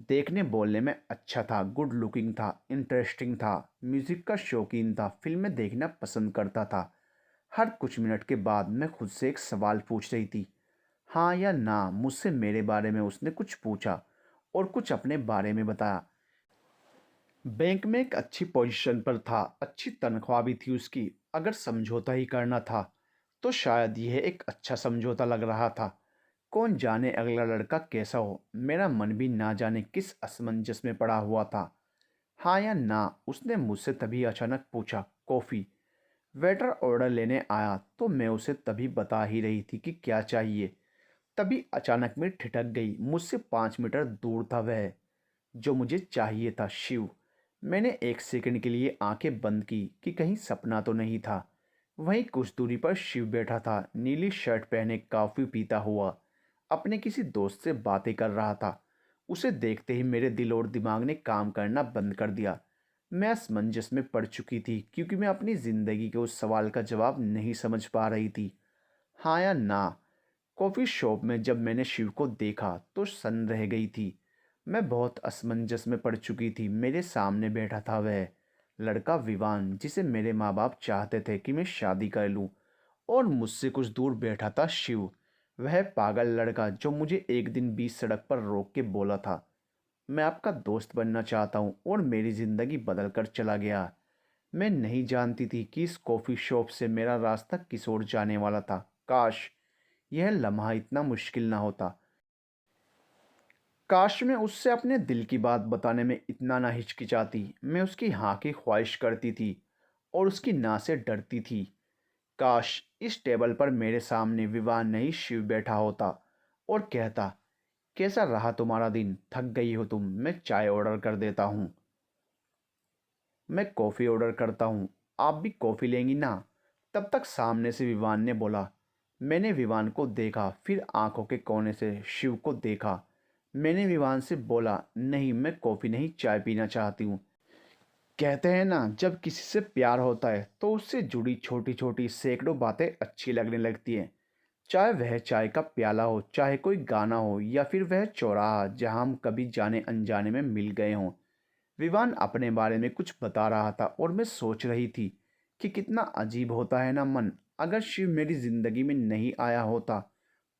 देखने बोलने में अच्छा था, गुड लुकिंग था, इंटरेस्टिंग था, म्यूज़िक का शौकीन था, फिल्में देखना पसंद करता था। हर कुछ मिनट के बाद मैं खुद से एक सवाल पूछ रही थी, हाँ या ना। मुझसे मेरे बारे में उसने कुछ पूछा और कुछ अपने बारे में बताया। बैंक में एक अच्छी पोजीशन पर था, अच्छी तनख्वाह भी थी उसकी। अगर समझौता ही करना था तो शायद यह एक अच्छा समझौता लग रहा था। कौन जाने अगला लड़का कैसा हो। मेरा मन भी ना जाने किस असमंजस में पड़ा हुआ था। हाँ या ना, उसने मुझसे तभी अचानक पूछा। कॉफ़ी। वेटर ऑर्डर लेने आया तो मैं उसे तभी बता ही रही थी कि क्या चाहिए। तभी अचानक मैं ठिठक गई। मुझसे 5 मीटर दूर था वह जो मुझे चाहिए था, शिव। मैंने एक सेकंड के लिए आंखें बंद की कि कहीं सपना तो नहीं था। वहीं कुछ दूरी पर शिव बैठा था, नीली शर्ट पहने, कॉफ़ी पीता हुआ अपने किसी दोस्त से बातें कर रहा था। उसे देखते ही मेरे दिल और दिमाग ने काम करना बंद कर दिया। मैं असमंजस में पड़ चुकी थी क्योंकि मैं अपनी ज़िंदगी के उस सवाल का जवाब नहीं समझ पा रही थी, हाँ या ना। कॉफ़ी शॉप में जब मैंने शिव को देखा तो सन्न रह गई थी। मैं बहुत असमंजस में पड़ चुकी थी। मेरे सामने बैठा था वह लड़का, विवान, जिसे मेरे माँ बाप चाहते थे कि मैं शादी कर लूँ। और मुझसे कुछ दूर बैठा था शिव, वह पागल लड़का जो मुझे एक दिन बीच सड़क पर रोक के बोला था, मैं आपका दोस्त बनना चाहता हूँ, और मेरी ज़िंदगी बदल कर चला गया। मैं नहीं जानती थी कि इस कॉफ़ी शॉप से मेरा रास्ता किस ओर जाने वाला था। काश यह लम्हा इतना मुश्किल ना होता। काश मैं उससे अपने दिल की बात बताने में इतना ना हिचकिचाती। मैं उसकी हाँ की ख्वाहिश करती थी और उसकी ना से डरती थी। काश इस टेबल पर मेरे सामने विवाह नहीं शिव बैठा होता और कहता, कैसा रहा तुम्हारा दिन, थक गई हो तुम, मैं चाय ऑर्डर कर देता हूँ। मैं कॉफ़ी ऑर्डर करता हूँ, आप भी कॉफ़ी लेंगी ना? तब तक सामने से विवान ने बोला। मैंने विवान को देखा, फिर आंखों के कोने से शिव को देखा। मैंने विवान से बोला, नहीं, मैं कॉफ़ी नहीं, चाय पीना चाहती हूँ। कहते हैं ना, जब किसी से प्यार होता है तो उससे जुड़ी छोटी छोटी सैकड़ों बातें अच्छी लगने लगती हैं। चाहे वह चाय का प्याला हो, चाहे कोई गाना हो, या फिर वह चौराहा जहाँ हम कभी जाने अनजाने में मिल गए हों। विवान अपने बारे में कुछ बता रहा था और मैं सोच रही थी कि कितना अजीब होता है ना मन। अगर शिव मेरी ज़िंदगी में नहीं आया होता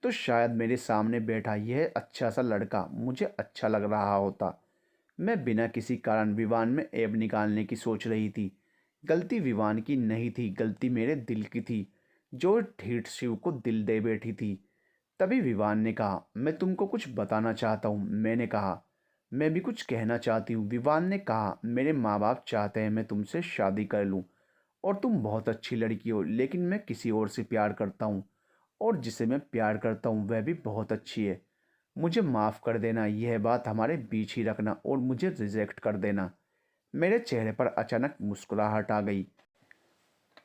तो शायद मेरे सामने बैठा यह अच्छा सा लड़का मुझे अच्छा लग रहा होता। मैं बिना किसी कारण विवान में ऐब निकालने की सोच रही थी। गलती विवान की नहीं थी, गलती मेरे दिल की थी जो ढीठ शिव को दिल दे बैठी थी। तभी विवान ने कहा, मैं तुमको कुछ बताना चाहता हूँ। मैंने कहा, मैं भी कुछ कहना चाहती हूँ। विवान ने कहा, मेरे माँ बाप चाहते हैं मैं तुमसे शादी कर लूँ और तुम बहुत अच्छी लड़की हो, लेकिन मैं किसी और से प्यार करता हूँ और जिसे मैं प्यार करता हूँ वह भी बहुत अच्छी है। मुझे माफ़ कर देना, यह बात हमारे बीच ही रखना और मुझे रिजेक्ट कर देना। मेरे चेहरे पर अचानक मुस्कुराहट आ गई।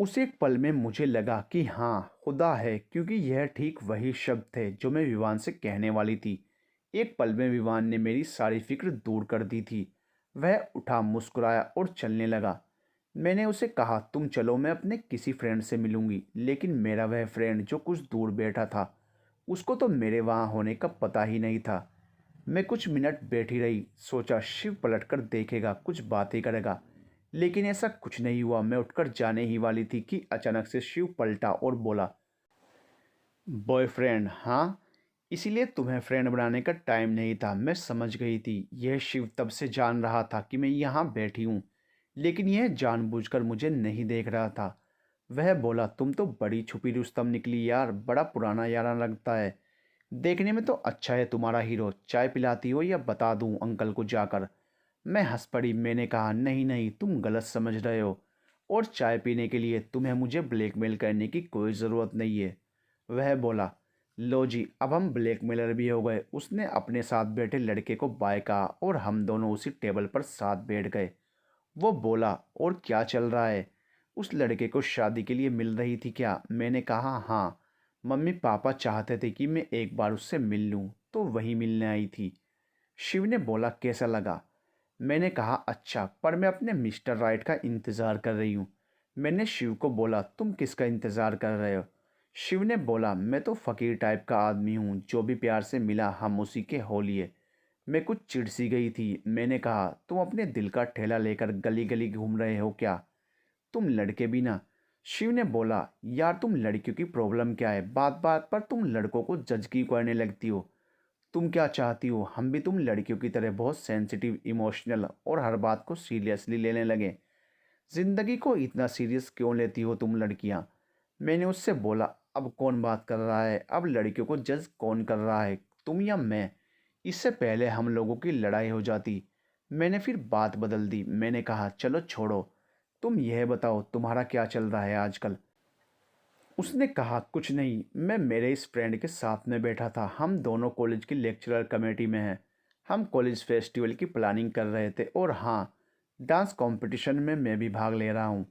उस एक पल में मुझे लगा कि हाँ, खुदा है, क्योंकि यह ठीक वही शब्द थे जो मैं विवान से कहने वाली थी। एक पल में विवान ने मेरी सारी फिक्र दूर कर दी थी। वह उठा, मुस्कुराया और चलने लगा। मैंने उसे कहा, तुम चलो, मैं अपने किसी फ्रेंड से मिलूंगी। लेकिन मेरा वह फ्रेंड जो कुछ दूर बैठा था, उसको तो मेरे वहाँ होने का पता ही नहीं था। मैं कुछ मिनट बैठी रही, सोचा शिव पलटकर देखेगा, कुछ बातें करेगा, लेकिन ऐसा कुछ नहीं हुआ। मैं उठकर जाने ही वाली थी कि अचानक से शिव पलटा और बोला, बॉयफ्रेंड? हाँ, इसीलिए तुम्हें फ्रेंड बनाने का टाइम नहीं था। मैं समझ गई थी। यह शिव तब से जान रहा था कि मैं यहाँ बैठी हूँ, लेकिन यह जानबूझकर मुझे नहीं देख रहा था। वह बोला, तुम तो बड़ी छुपी रुस्तम निकली यार, बड़ा पुराना यारा लगता है। देखने में तो अच्छा है तुम्हारा हीरो। चाय पिलाती हो या बता दूँ अंकल को जाकर? मैं हंस पड़ी। मैंने कहा, नहीं नहीं, तुम गलत समझ रहे हो, और चाय पीने के लिए तुम्हें मुझे ब्लैकमेल करने की कोई ज़रूरत नहीं है। वह बोला, लो जी, अब हम ब्लैकमेलर भी हो गए। उसने अपने साथ बैठे लड़के को बाय कहा और हम दोनों उसी टेबल पर साथ बैठ गए। वो बोला, और क्या चल रहा है? उस लड़के को शादी के लिए मिल रही थी क्या? मैंने कहा, हाँ, मम्मी पापा चाहते थे कि मैं एक बार उससे मिल लूँ, तो वही मिलने आई थी। शिव ने बोला, कैसा लगा? मैंने कहा, अच्छा, पर मैं अपने मिस्टर राइट का इंतज़ार कर रही हूँ। मैंने शिव को बोला, तुम किसका इंतज़ार कर रहे हो? शिव ने बोला, मैं तो फ़कीर टाइप का आदमी हूँ, जो भी प्यार से मिला हम उसी के हो लिए। मैं कुछ चिढ़ सी गई थी। मैंने कहा, तुम अपने दिल का ठेला लेकर गली गली घूम रहे हो क्या? तुम लड़के भी ना। शिव ने बोला, यार तुम लड़कियों की प्रॉब्लम क्या है? बात बात पर तुम लड़कों को जज क्यों करने लगती हो? तुम क्या चाहती हो हम भी तुम लड़कियों की तरह बहुत सेंसिटिव, इमोशनल और हर बात को सीरियसली लेने लगे? ज़िंदगी को इतना सीरियस क्यों लेती हो तुम लड़कियां? मैंने उससे बोला, अब कौन बात कर रहा है? अब लड़कियों को जज कौन कर रहा है, तुम या मैं? इससे पहले हम लोगों की लड़ाई हो जाती। मैंने फिर बात बदल दी। मैंने कहा, चलो छोड़ो, तुम यह बताओ तुम्हारा क्या चल रहा है आजकल? उसने कहा, कुछ नहीं, मैं मेरे इस फ्रेंड के साथ में बैठा था। हम दोनों कॉलेज की लेक्चरर कमेटी में हैं। हम कॉलेज फेस्टिवल की प्लानिंग कर रहे थे, और हाँ, डांस कंपटीशन में मैं भी भाग ले रहा हूँ।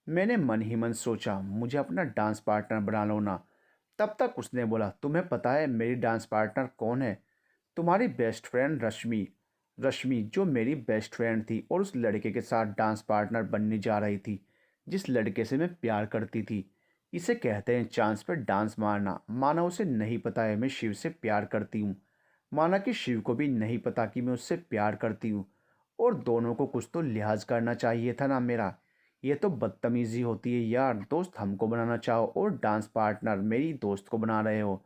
मैंने मन ही मन सोचा, मुझे अपना डांस पार्टनर बना लो ना। तब तक उसने बोला, तुम्हें पता है मेरी डांस पार्टनर कौन है? तुम्हारी बेस्ट फ्रेंड रश्मि। रश्मि जो मेरी बेस्ट फ्रेंड थी और उस लड़के के साथ डांस पार्टनर बनने जा रही थी, जिस लड़के से मैं प्यार करती थी। इसे कहते हैं चांस पर डांस मारना। माना उसे नहीं पता है मैं शिव से प्यार करती हूँ, माना कि शिव को भी नहीं पता कि मैं उससे प्यार करती हूँ, और दोनों को कुछ तो लिहाज करना चाहिए था ना मेरा। ये तो बदतमीज़ी होती है यार, दोस्त हमको बनाना चाहो और डांस पार्टनर मेरी दोस्त को बना रहे हो।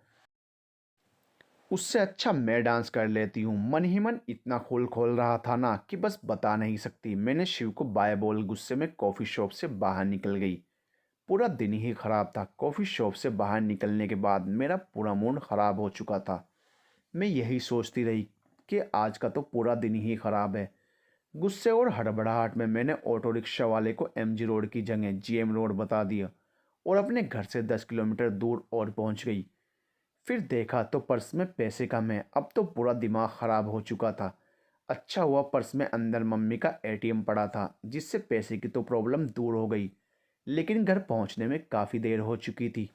उससे अच्छा मैं डांस कर लेती हूँ। मन ही मन इतना खोल खोल रहा था ना कि बस बता नहीं सकती। मैंने शिव को बाय बोल गुस्से में कॉफ़ी शॉप से बाहर निकल गई। पूरा दिन ही ख़राब था। कॉफ़ी शॉप से बाहर निकलने के बाद मेरा पूरा मूड ख़राब हो चुका था। मैं यही सोचती रही कि आज का तो पूरा दिन ही ख़राब है। गुस्से और हड़बड़ाहट में मैंने ऑटो रिक्शा वाले को एमजी रोड की जगह जीएम रोड बता दिया और अपने घर से 10 किलोमीटर दूर और पहुंच गई। फिर देखा तो पर्स में पैसे कम है। अब तो पूरा दिमाग ख़राब हो चुका था। अच्छा हुआ पर्स में अंदर मम्मी का एटीएम पड़ा था, जिससे पैसे की तो प्रॉब्लम दूर हो गई, लेकिन घर पहुंचने में काफ़ी देर हो चुकी थी।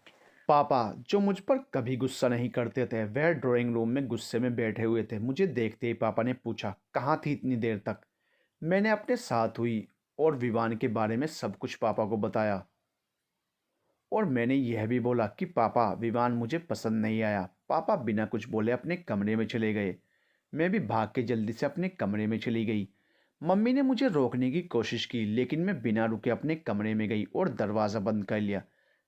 पापा, जो मुझ पर कभी गुस्सा नहीं करते थे, वह ड्राइंग रूम में गुस्से में बैठे हुए थे। मुझे देखते ही पापा ने पूछा, कहाँ थी इतनी देर तक? मैंने अपने साथ हुई और विवान के बारे में सब कुछ पापा को बताया, और मैंने यह भी बोला कि पापा, विवान मुझे पसंद नहीं आया। पापा बिना कुछ बोले अपने कमरे में चले गए। मैं भी भाग के जल्दी से अपने कमरे में चली गई। मम्मी ने मुझे रोकने की कोशिश की, लेकिन मैं बिना रुके अपने कमरे में गई और दरवाज़ा बंद कर लिया।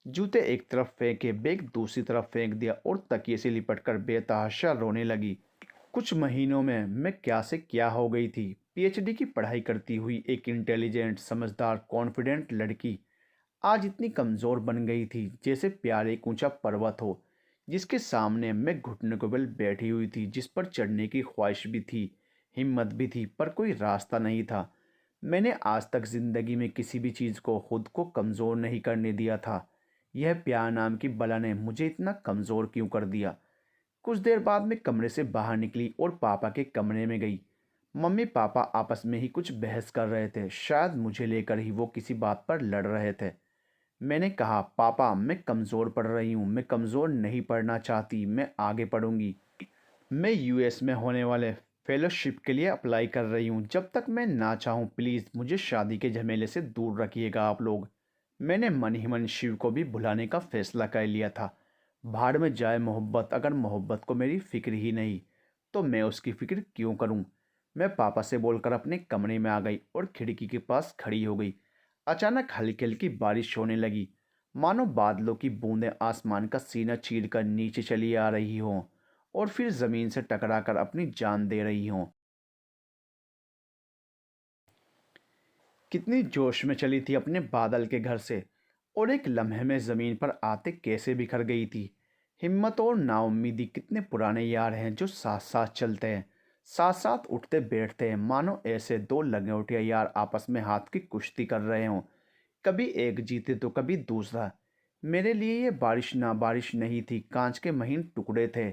जूते एक तरफ फेंके, बैग दूसरी तरफ फेंक दिया और तकिए से लिपटकर बेतहाशा रोने लगी। कुछ महीनों में मैं क्या से क्या हो गई थी। पीएचडी की पढ़ाई करती हुई एक इंटेलिजेंट, समझदार, कॉन्फिडेंट लड़की आज इतनी कमज़ोर बन गई थी जैसे प्यार एक ऊंचा पर्वत हो, जिसके सामने मैं घुटने को बल बैठी हुई थी, जिस पर चढ़ने की ख्वाहिश भी थी, हिम्मत भी थी, पर कोई रास्ता नहीं था। मैंने आज तक ज़िंदगी में किसी भी चीज़ को खुद को कमज़ोर नहीं करने दिया था। यह प्यार नाम की बला ने मुझे इतना कमज़ोर क्यों कर दिया? कुछ देर बाद मैं कमरे से बाहर निकली और पापा के कमरे में गई। मम्मी पापा आपस में ही कुछ बहस कर रहे थे। शायद मुझे लेकर ही वो किसी बात पर लड़ रहे थे। मैंने कहा, पापा, मैं कमज़ोर पढ़ रही हूँ। मैं कमज़ोर नहीं पढ़ना चाहती, मैं आगे पढ़ूंगी। मैं यूएस में होने वाले फेलोशिप के लिए अप्लाई कर रही हूँ। जब तक मैं ना चाहूँ, प्लीज़ मुझे शादी के झमेले से दूर रखिएगा आप लोग। मैंने मन ही मन शिव को भी भुलाने का फ़ैसला कर लिया था। भाड़ में जाए मोहब्बत, अगर मोहब्बत को मेरी फ़िक्र ही नहीं। तो मैं उसकी फिक्र क्यों करूं? मैं पापा से बोलकर अपने कमरे में आ गई और खिड़की के पास खड़ी हो गई। अचानक हल्की हल्की बारिश होने लगी, मानो बादलों की बूंदें आसमान का सीना चीर कर नीचे चली आ रही हों और फिर जमीन से टकराकर अपनी जान दे रही हों। कितनी जोश में चली थी अपने बादल के घर से, और एक लम्हे में ज़मीन पर आते कैसे बिखर गई थी। हिम्मत और नाउम्मीदी कितने पुराने यार हैं जो साथ साथ चलते हैं, साथ साथ उठते बैठते हैं, मानो ऐसे दो लंगोटिया यार आपस में हाथ की कुश्ती कर रहे हों। कभी एक जीते तो कभी दूसरा। मेरे लिए ये बारिश ना बारिश नहीं थी, कांच के महीन टुकड़े थे,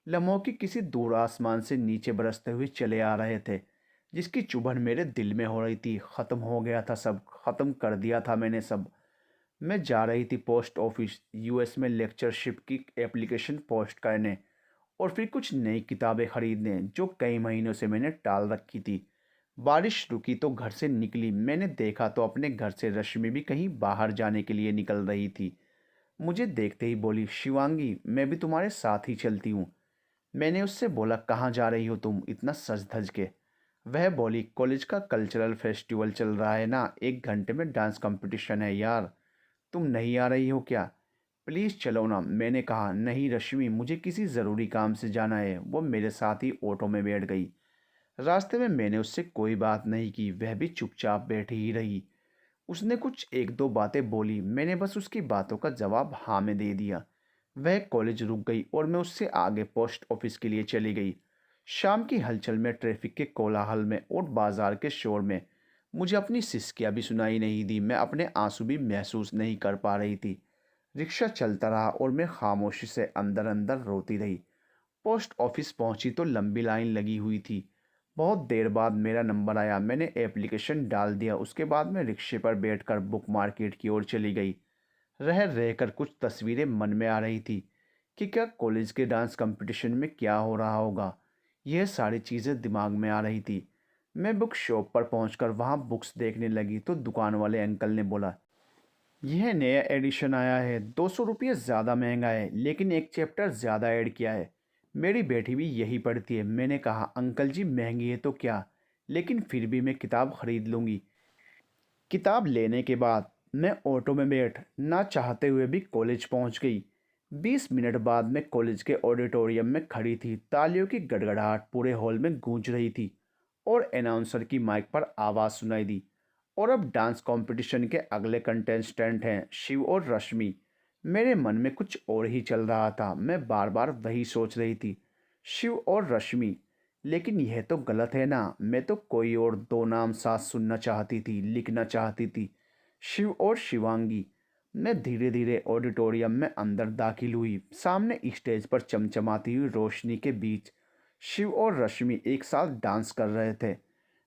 लम्हों की किसी दूर आसमान से नीचे बरसते हुए चले आ रहे थे, जिसकी चुभन मेरे दिल में हो रही थी। ख़त्म हो गया था सब, ख़त्म कर दिया था मैंने सब। मैं जा रही थी पोस्ट ऑफिस, यूएस में लेक्चरशिप की एप्लीकेशन पोस्ट करने, और फिर कुछ नई किताबें खरीदने जो कई महीनों से मैंने टाल रखी थी। बारिश रुकी तो घर से निकली। मैंने देखा तो अपने घर से रश्मि भी कहीं बाहर जाने के लिए निकल रही थी। मुझे देखते ही बोली, शिवांगी मैं भी तुम्हारे साथ ही चलती हूँ। मैंने उससे बोला, कहाँ जा रही हो तुम इतना सज धज के? वह बोली, कॉलेज का कल्चरल फेस्टिवल चल रहा है ना, 1 घंटे में डांस कंपटीशन है यार, तुम नहीं आ रही हो क्या? प्लीज़ चलो ना। मैंने कहा, नहीं रश्मि, मुझे किसी ज़रूरी काम से जाना है। वो मेरे साथ ही ऑटो में बैठ गई। रास्ते में मैंने उससे कोई बात नहीं की, वह भी चुपचाप बैठी ही रही। उसने कुछ एक दो बातें बोली, मैंने बस उसकी बातों का जवाब हाँ में दे दिया। वह कॉलेज रुक गई और मैं उससे आगे पोस्ट ऑफिस के लिए चली गई। शाम की हलचल में, ट्रैफिक के कोलाहल में और बाजार के शोर में मुझे अपनी सिसकियाँ भी सुनाई नहीं दी। मैं अपने आंसू भी महसूस नहीं कर पा रही थी। रिक्शा चलता रहा और मैं खामोशी से अंदर अंदर रोती रही। पोस्ट ऑफिस पहुंची तो लंबी लाइन लगी हुई थी। बहुत देर बाद मेरा नंबर आया। मैंने एप्लीकेशन डाल दिया। उसके बाद मैं रिक्शे पर बैठकर बुक मार्केट की ओर चली गई। रह रहकर कुछ तस्वीरें मन में आ रही थी कि क्या कॉलेज के डांस कंपटीशन में क्या हो रहा होगा। यह सारी चीज़ें दिमाग में आ रही थी। मैं बुक शॉप पर पहुंचकर वहां बुक्स देखने लगी तो दुकान वाले अंकल ने बोला, यह नया एडिशन आया है, 200 रुपये ज़्यादा महंगा है, लेकिन एक चैप्टर ज़्यादा ऐड किया है। मेरी बेटी भी यही पढ़ती है। मैंने कहा, अंकल जी महंगी है तो क्या, लेकिन फिर भी मैं किताब खरीद लूँगी। किताब लेने के बाद मैं ऑटो में बैठ ना चाहते हुए भी कॉलेज पहुंच गई। 20 मिनट बाद मैं कॉलेज के ऑडिटोरियम में खड़ी थी। तालियों की गड़गड़ाहट पूरे हॉल में गूंज रही थी और अनाउंसर की माइक पर आवाज़ सुनाई दी, और अब डांस कंपटीशन के अगले कंटेस्टेंट हैं शिव और रश्मि। मेरे मन में कुछ और ही चल रहा था। मैं बार बार वही सोच रही थी, शिव और रश्मि। लेकिन यह तो गलत है ना। मैं तो कोई और दो नाम साथ सुनना चाहती थी, लिखना चाहती थी, शिव और शिवांगी। मैं धीरे धीरे ऑडिटोरियम में अंदर दाखिल हुई। सामने स्टेज पर चमचमाती हुई रोशनी के बीच शिव और रश्मि एक साथ डांस कर रहे थे।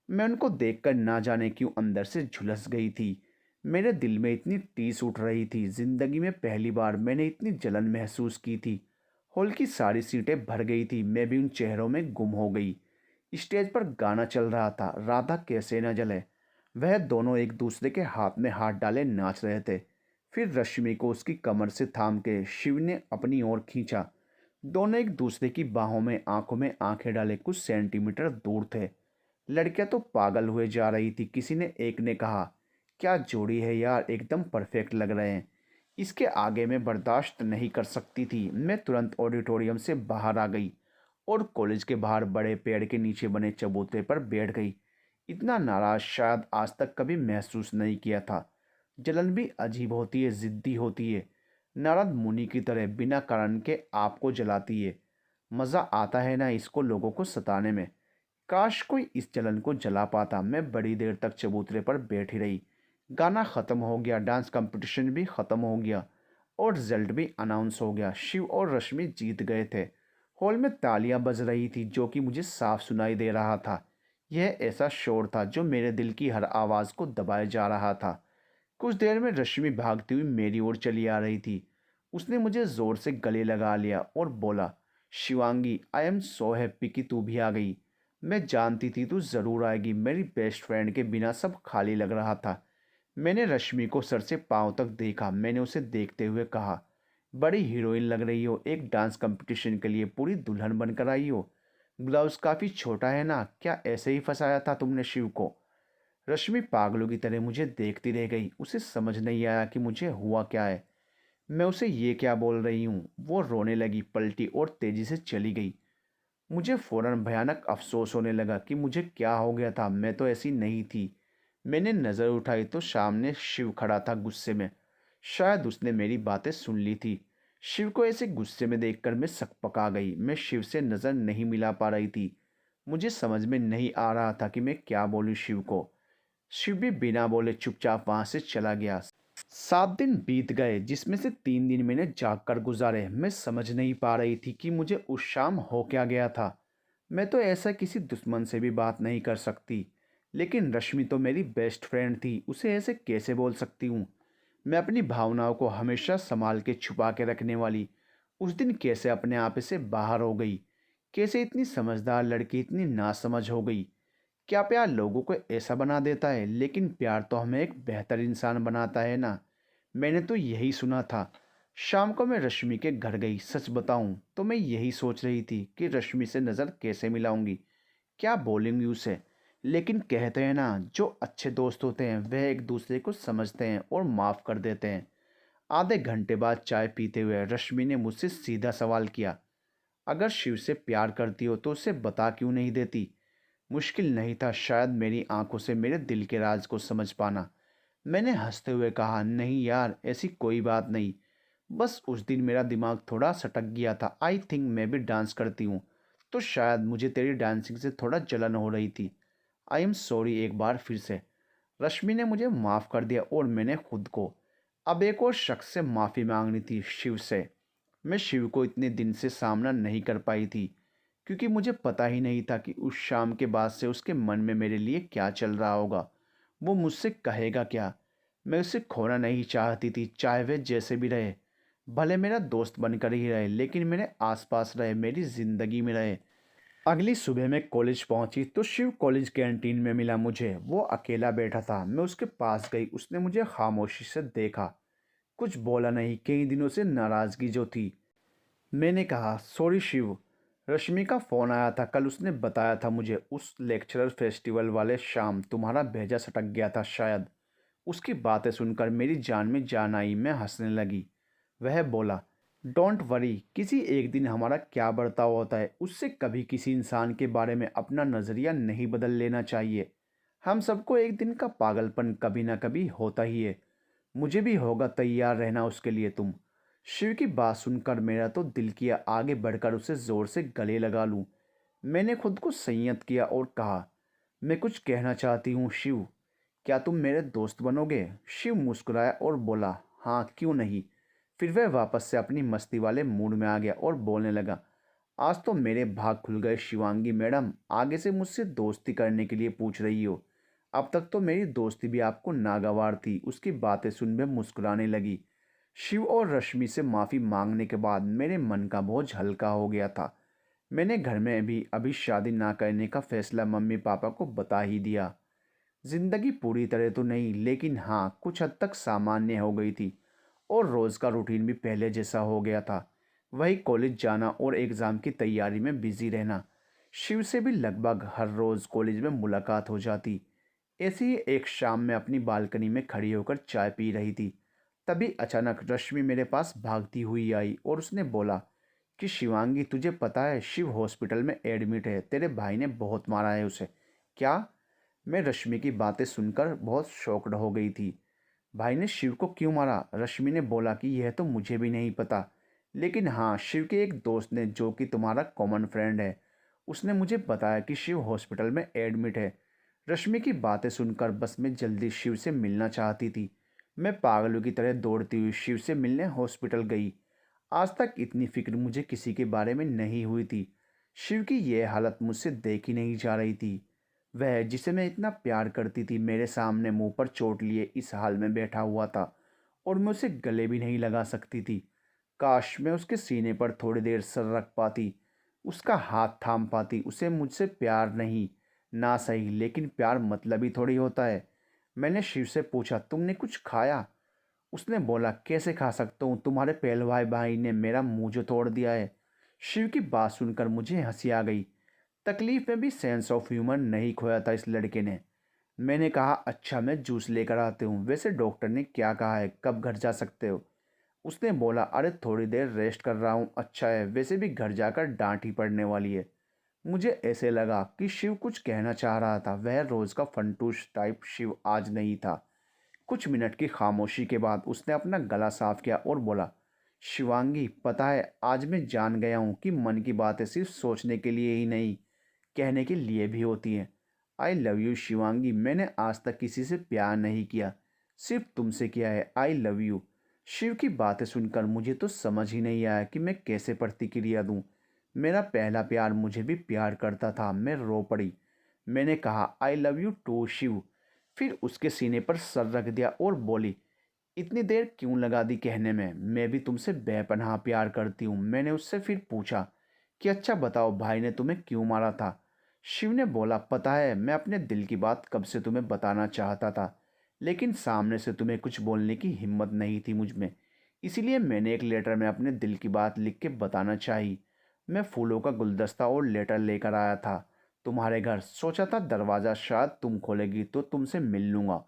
मैं उनको देखकर ना जाने क्यों अंदर से झुलस गई थी। मेरे दिल में इतनी टीस उठ रही थी। जिंदगी में पहली बार मैंने इतनी जलन महसूस की थी। हॉल की सारी सीटें भर गई थी। मैं भी उन चेहरों में गुम हो गई। स्टेज पर गाना चल रहा था, राधा कैसे न जले। वह दोनों एक दूसरे के हाथ में हाथ डाले नाच रहे थे। फिर रश्मि को उसकी कमर से थाम के शिव ने अपनी ओर खींचा। दोनों एक दूसरे की बाहों में आंखें डाले कुछ सेंटीमीटर दूर थे। लड़कियां तो पागल हुए जा रही थी। किसी ने एक ने कहा, क्या जोड़ी है यार, एकदम परफेक्ट लग रहे हैं। इसके आगे मैं बर्दाश्त नहीं कर सकती थी। मैं तुरंत ऑडिटोरियम से बाहर आ गई और कॉलेज के बाहर बड़े पेड़ के नीचे बने चबूतरे पर बैठ गई। इतना नाराज शायद आज तक कभी महसूस नहीं किया था। जलन भी अजीब होती है, ज़िद्दी होती है, नारद मुनि की तरह बिना कारण के आपको जलाती है। मज़ा आता है ना इसको लोगों को सताने में। काश कोई इस जलन को जला पाता। मैं बड़ी देर तक चबूतरे पर बैठी रही। गाना ख़त्म हो गया, डांस कंपटीशन भी ख़त्म हो गया और रिजल्ट भी अनाउंस हो गया। शिव और रश्मि जीत गए थे। हॉल में तालियां बज रही थी जो कि मुझे साफ सुनाई दे रहा था। यह ऐसा शोर था जो मेरे दिल की हर आवाज़ को दबाए जा रहा था। कुछ देर में रश्मि भागती हुई मेरी ओर चली आ रही थी। उसने मुझे ज़ोर से गले लगा लिया और बोला, Shivangi, I am so happy कि तू भी आ गई। मैं जानती थी तू ज़रूर आएगी। मेरी बेस्ट फ्रेंड के बिना सब खाली लग रहा था। मैंने रश्मि को सर से पांव तक देखा। मैंने उसे देखते हुए कहा, बड़ी हीरोइन लग रही हो, एक डांस कंपटीशन के लिए पूरी दुल्हन बनकर आई हो। ग्लव्स काफ़ी छोटा है ना, क्या ऐसे ही फंसाया था तुमने शिव को? रश्मि पागलों की तरह मुझे देखती रह गई। उसे समझ नहीं आया कि मुझे हुआ क्या है। मैं उसे ये क्या बोल रही हूँ। वो रोने लगी, पलटी और तेजी से चली गई। मुझे फौरन भयानक अफसोस होने लगा कि मुझे क्या हो गया था। मैं तो ऐसी नहीं थी। मैंने नज़र उठाई तो सामने शिव खड़ा था गुस्से में। शायद उसने मेरी बातें सुन ली थी। शिव को ऐसे गुस्से में देखकर मैं सकपका गई। मैं शिव से नज़र नहीं मिला पा रही थी। मुझे समझ में नहीं आ रहा था कि मैं क्या बोलूं शिव को। शिव भी बिना बोले चुपचाप वहां से चला गया। 7 दिन बीत गए, जिसमें से 3 दिन मैंने जाग कर गुजारे। मैं समझ नहीं पा रही थी कि मुझे उस शाम हो क्या गया था। मैं तो ऐसा किसी दुश्मन से भी बात नहीं कर सकती, लेकिन रश्मि तो मेरी बेस्ट फ्रेंड थी। उसे ऐसे कैसे बोल सकती हूँ। मैं अपनी भावनाओं को हमेशा संभाल के छुपा के रखने वाली उस दिन कैसे अपने आप से बाहर हो गई। कैसे इतनी समझदार लड़की इतनी नासमझ हो गई। क्या प्यार लोगों को ऐसा बना देता है? लेकिन प्यार तो हमें एक बेहतर इंसान बनाता है ना। मैंने तो यही सुना था। शाम को मैं रश्मि के घर गई। सच बताऊं तो मैं यही सोच रही थी कि रश्मि से नज़र कैसे मिलाऊंगी, क्या बोलूंगी उसे। लेकिन कहते हैं ना, जो अच्छे दोस्त होते हैं वह एक दूसरे को समझते हैं और माफ़ कर देते हैं। आधे घंटे बाद चाय पीते हुए रश्मि ने मुझसे सीधा सवाल किया, अगर शिव से प्यार करती हो तो उसे बता क्यों नहीं देती? मुश्किल नहीं था शायद मेरी आंखों से मेरे दिल के राज को समझ पाना। मैंने हंसते हुए कहा, नहीं यार, ऐसी कोई बात नहीं। बस उस दिन मेरा दिमाग थोड़ा सटक गया था। आई थिंक मैं भी डांस करती हूँ, तो शायद मुझे तेरी डांसिंग से थोड़ा जलन हो रही थी। आई एम सॉरी एक बार फिर से। रश्मि ने मुझे माफ़ कर दिया और मैंने खुद को अब एक और शख्स से माफ़ी मांगनी थी, शिव से। मैं शिव को इतने दिन से सामना नहीं कर पाई थी, क्योंकि मुझे पता ही नहीं था कि उस शाम के बाद से उसके मन में मेरे लिए क्या चल रहा होगा। वो मुझसे कहेगा क्या। मैं उसे खोना नहीं चाहती थी, चाहे वह जैसे भी रहे। भले मेरा दोस्त बनकर ही रहे, लेकिन मेरे आसपास रहे, मेरी ज़िंदगी में रहे। अगली सुबह मैं कॉलेज पहुंची तो शिव कॉलेज कैंटीन में मिला मुझे। वो अकेला बैठा था। मैं उसके पास गई। उसने मुझे खामोशी से देखा, कुछ बोला नहीं। कई दिनों से नाराज़गी जो थी। मैंने कहा, सॉरी शिव, रश्मि का फ़ोन आया था कल। उसने बताया था मुझे उस लेक्चरर फेस्टिवल वाले शाम तुम्हारा भेजा सटक गया था शायद। उसकी बातें सुनकर मेरी जान में जान आई। मैं हंसने लगी। वह बोला, डोंट वरी, किसी एक दिन हमारा क्या बर्ताव होता है उससे कभी किसी इंसान के बारे में अपना नज़रिया नहीं बदल लेना चाहिए। हम सबको एक दिन का पागलपन कभी ना कभी होता ही है। मुझे भी होगा, तैयार रहना उसके लिए तुम। शिव की बात सुनकर मेरा तो दिल किया आगे बढ़कर उसे ज़ोर से गले लगा लूं। मैंने खुद को संयत किया और कहा, मैं कुछ कहना चाहती हूँ शिव, क्या तुम मेरे दोस्त बनोगे? शिव मुस्कुराया और बोला, हाँ क्यों नहीं। फिर वह वापस से अपनी मस्ती वाले मूड में आ गया और बोलने लगा, आज तो मेरे भाग खुल गए शिवांगी मैडम। आगे से मुझसे दोस्ती करने के लिए पूछ रही हो। अब तक तो मेरी दोस्ती भी आपको नागवार थी। उसकी बातें सुन मैं मुस्कुराने लगी। शिव और रश्मि से माफ़ी मांगने के बाद मेरे मन का बोझ हल्का हो गया था। मैंने घर में भी अभी शादी ना करने का फैसला मम्मी पापा को बता ही दिया। जिंदगी पूरी तरह तो नहीं, लेकिन हाँ कुछ हद तक सामान्य हो गई थी और रोज़ का रूटीन भी पहले जैसा हो गया था। वही कॉलेज जाना और एग्ज़ाम की तैयारी में बिजी रहना। शिव से भी लगभग हर रोज़ कॉलेज में मुलाकात हो जाती। ऐसे ही एक शाम में अपनी बालकनी में खड़ी होकर चाय पी रही थी। तभी अचानक रश्मि मेरे पास भागती हुई आई और उसने बोला कि शिवांगी, तुझे पता है शिव हॉस्पिटल में एडमिट है, तेरे भाई ने बहुत मारा है उसे। क्या? मैं रश्मि की बातें सुनकर बहुत शॉक्ड हो गई थी। भाई ने शिव को क्यों मारा? रश्मि ने बोला कि यह तो मुझे भी नहीं पता, लेकिन हाँ शिव के एक दोस्त ने, जो कि तुम्हारा कॉमन फ्रेंड है, उसने मुझे बताया कि शिव हॉस्पिटल में एडमिट है। रश्मि की बातें सुनकर बस मैं जल्दी शिव से मिलना चाहती थी। मैं पागलों की तरह दौड़ती हुई शिव से मिलने हॉस्पिटल गई। आज तक इतनी फिक्र मुझे किसी के बारे में नहीं हुई थी। शिव की यह हालत मुझसे देखी नहीं जा रही थी। वह जिसे मैं इतना प्यार करती थी मेरे सामने मुंह पर चोट लिए इस हाल में बैठा हुआ था और मैं उसे गले भी नहीं लगा सकती थी। काश मैं उसके सीने पर थोड़ी देर सर रख पाती, उसका हाथ थाम पाती। उसे मुझसे प्यार नहीं, ना सही, लेकिन प्यार मतलबी थोड़ी होता है। मैंने शिव से पूछा, तुमने कुछ खाया? उसने बोला, कैसे खा सकता हूँ, तुम्हारे पहलवान भाई ने मेरा मुंह जो तोड़ दिया है। शिव की बात सुनकर मुझे हंसी आ गई। तकलीफ में भी सेंस ऑफ ह्यूमर नहीं खोया था इस लड़के ने। मैंने कहा, अच्छा मैं जूस लेकर आते हूँ, वैसे डॉक्टर ने क्या कहा है, कब घर जा सकते हो? उसने बोला, अरे थोड़ी देर रेस्ट कर रहा हूँ। अच्छा है, वैसे भी घर जाकर डांट ही पड़ने वाली है। मुझे ऐसे लगा कि शिव कुछ कहना चाह रहा था। वह रोज का फंटूश टाइप शिव आज नहीं था। कुछ मिनट की खामोशी के बाद उसने अपना गला साफ किया और बोला, शिवांगी, पता है आज मैं जान गया हूँ कि मन की बातें सिर्फ सोचने के लिए ही नहीं, कहने के लिए भी होती हैं। आई लव यू शिवांगी। मैंने आज तक किसी से प्यार नहीं किया, सिर्फ तुमसे किया है। आई लव यू। शिव की बातें सुनकर मुझे तो समझ ही नहीं आया कि मैं कैसे प्रतिक्रिया दूं। मेरा पहला प्यार मुझे भी प्यार करता था। मैं रो पड़ी। मैंने कहा, I love you too Shiv. फिर उसके सीने पर सर रख दिया और बोली, इतनी देर क्यों लगा दी कहने में, मैं भी तुमसे बेपनाह प्यार करती हूँ। मैंने उससे फिर पूछा कि अच्छा बताओ, भाई ने तुम्हें क्यों मारा था? शिव ने बोला, पता है मैं अपने दिल की बात कब से तुम्हें बताना चाहता था, लेकिन सामने से तुम्हें कुछ बोलने की हिम्मत नहीं थी मुझ में। इसीलिए मैंने एक लेटर में अपने दिल की बात लिख के बताना चाही। मैं फूलों का गुलदस्ता और लेटर लेकर आया था तुम्हारे घर। सोचा था दरवाज़ा शायद तुम खोलेगी तो तुमसे मिल लूँगा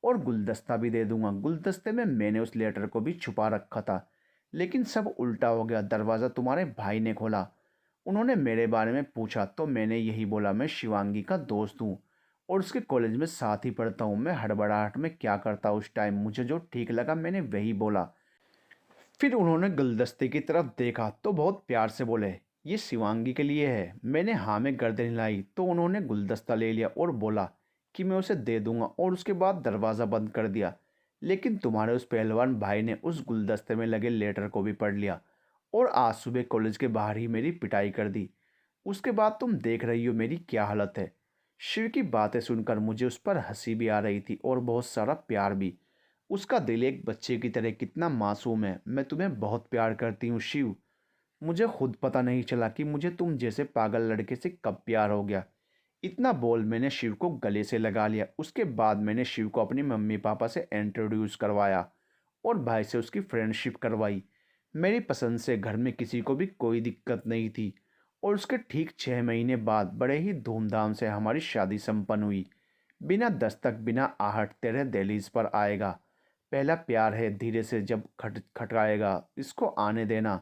और गुलदस्ता भी दे दूंगा। गुलदस्ते में मैंने उस लेटर को भी छुपा रखा था, लेकिन सब उल्टा हो गया। दरवाज़ा तुम्हारे भाई ने खोला। उन्होंने मेरे बारे में पूछा तो मैंने यही बोला, मैं शिवांगी का दोस्त हूँ और उसके कॉलेज में साथ ही पढ़ता हूँ। मैं हड़बड़ाहट में क्या करता उस टाइम, मुझे जो ठीक लगा मैंने वही बोला। फिर उन्होंने गुलदस्ते की तरफ देखा तो बहुत प्यार से बोले, ये शिवांगी के लिए है। मैंने हाँ में गर्दन हिलाई तो उन्होंने गुलदस्ता ले लिया और बोला कि मैं उसे दे दूंगा और उसके बाद दरवाज़ा बंद कर दिया। लेकिन तुम्हारे उस पहलवान भाई ने उस गुलदस्ते में लगे लेटर को भी पढ़ लिया और आज सुबह कॉलेज के बाहर ही मेरी पिटाई कर दी। उसके बाद तुम देख रही हो मेरी क्या हालत है। शिव की बातें सुनकर मुझे उस पर हंसी भी आ रही थी और बहुत सारा प्यार भी। उसका दिल एक बच्चे की तरह कितना मासूम है। मैं तुम्हें बहुत प्यार करती हूँ शिव। मुझे खुद पता नहीं चला कि मुझे तुम जैसे पागल लड़के से कब प्यार हो गया। इतना बोल मैंने शिव को गले से लगा लिया। उसके बाद मैंने शिव को अपनी मम्मी पापा से इंट्रोड्यूस करवाया और भाई से उसकी फ्रेंडशिप करवाई। मेरी पसंद से घर में किसी को भी कोई दिक्कत नहीं थी और उसके ठीक 6 महीने बाद बड़े ही धूमधाम से हमारी शादी संपन्न हुई। बिना दस्तक बिना आहट तेरे दहलीज पर आएगा। पहला प्यार है, धीरे से जब खटखटाएगा इसको आने देना।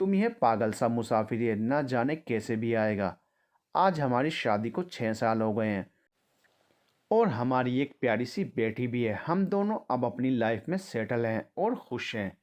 तुम यह पागल सा मुसाफिर है, ना जाने कैसे भी आएगा। आज हमारी शादी को 6 साल हो गए हैं और हमारी एक प्यारी सी बेटी भी है। हम दोनों अब अपनी लाइफ में सेटल हैं और खुश हैं।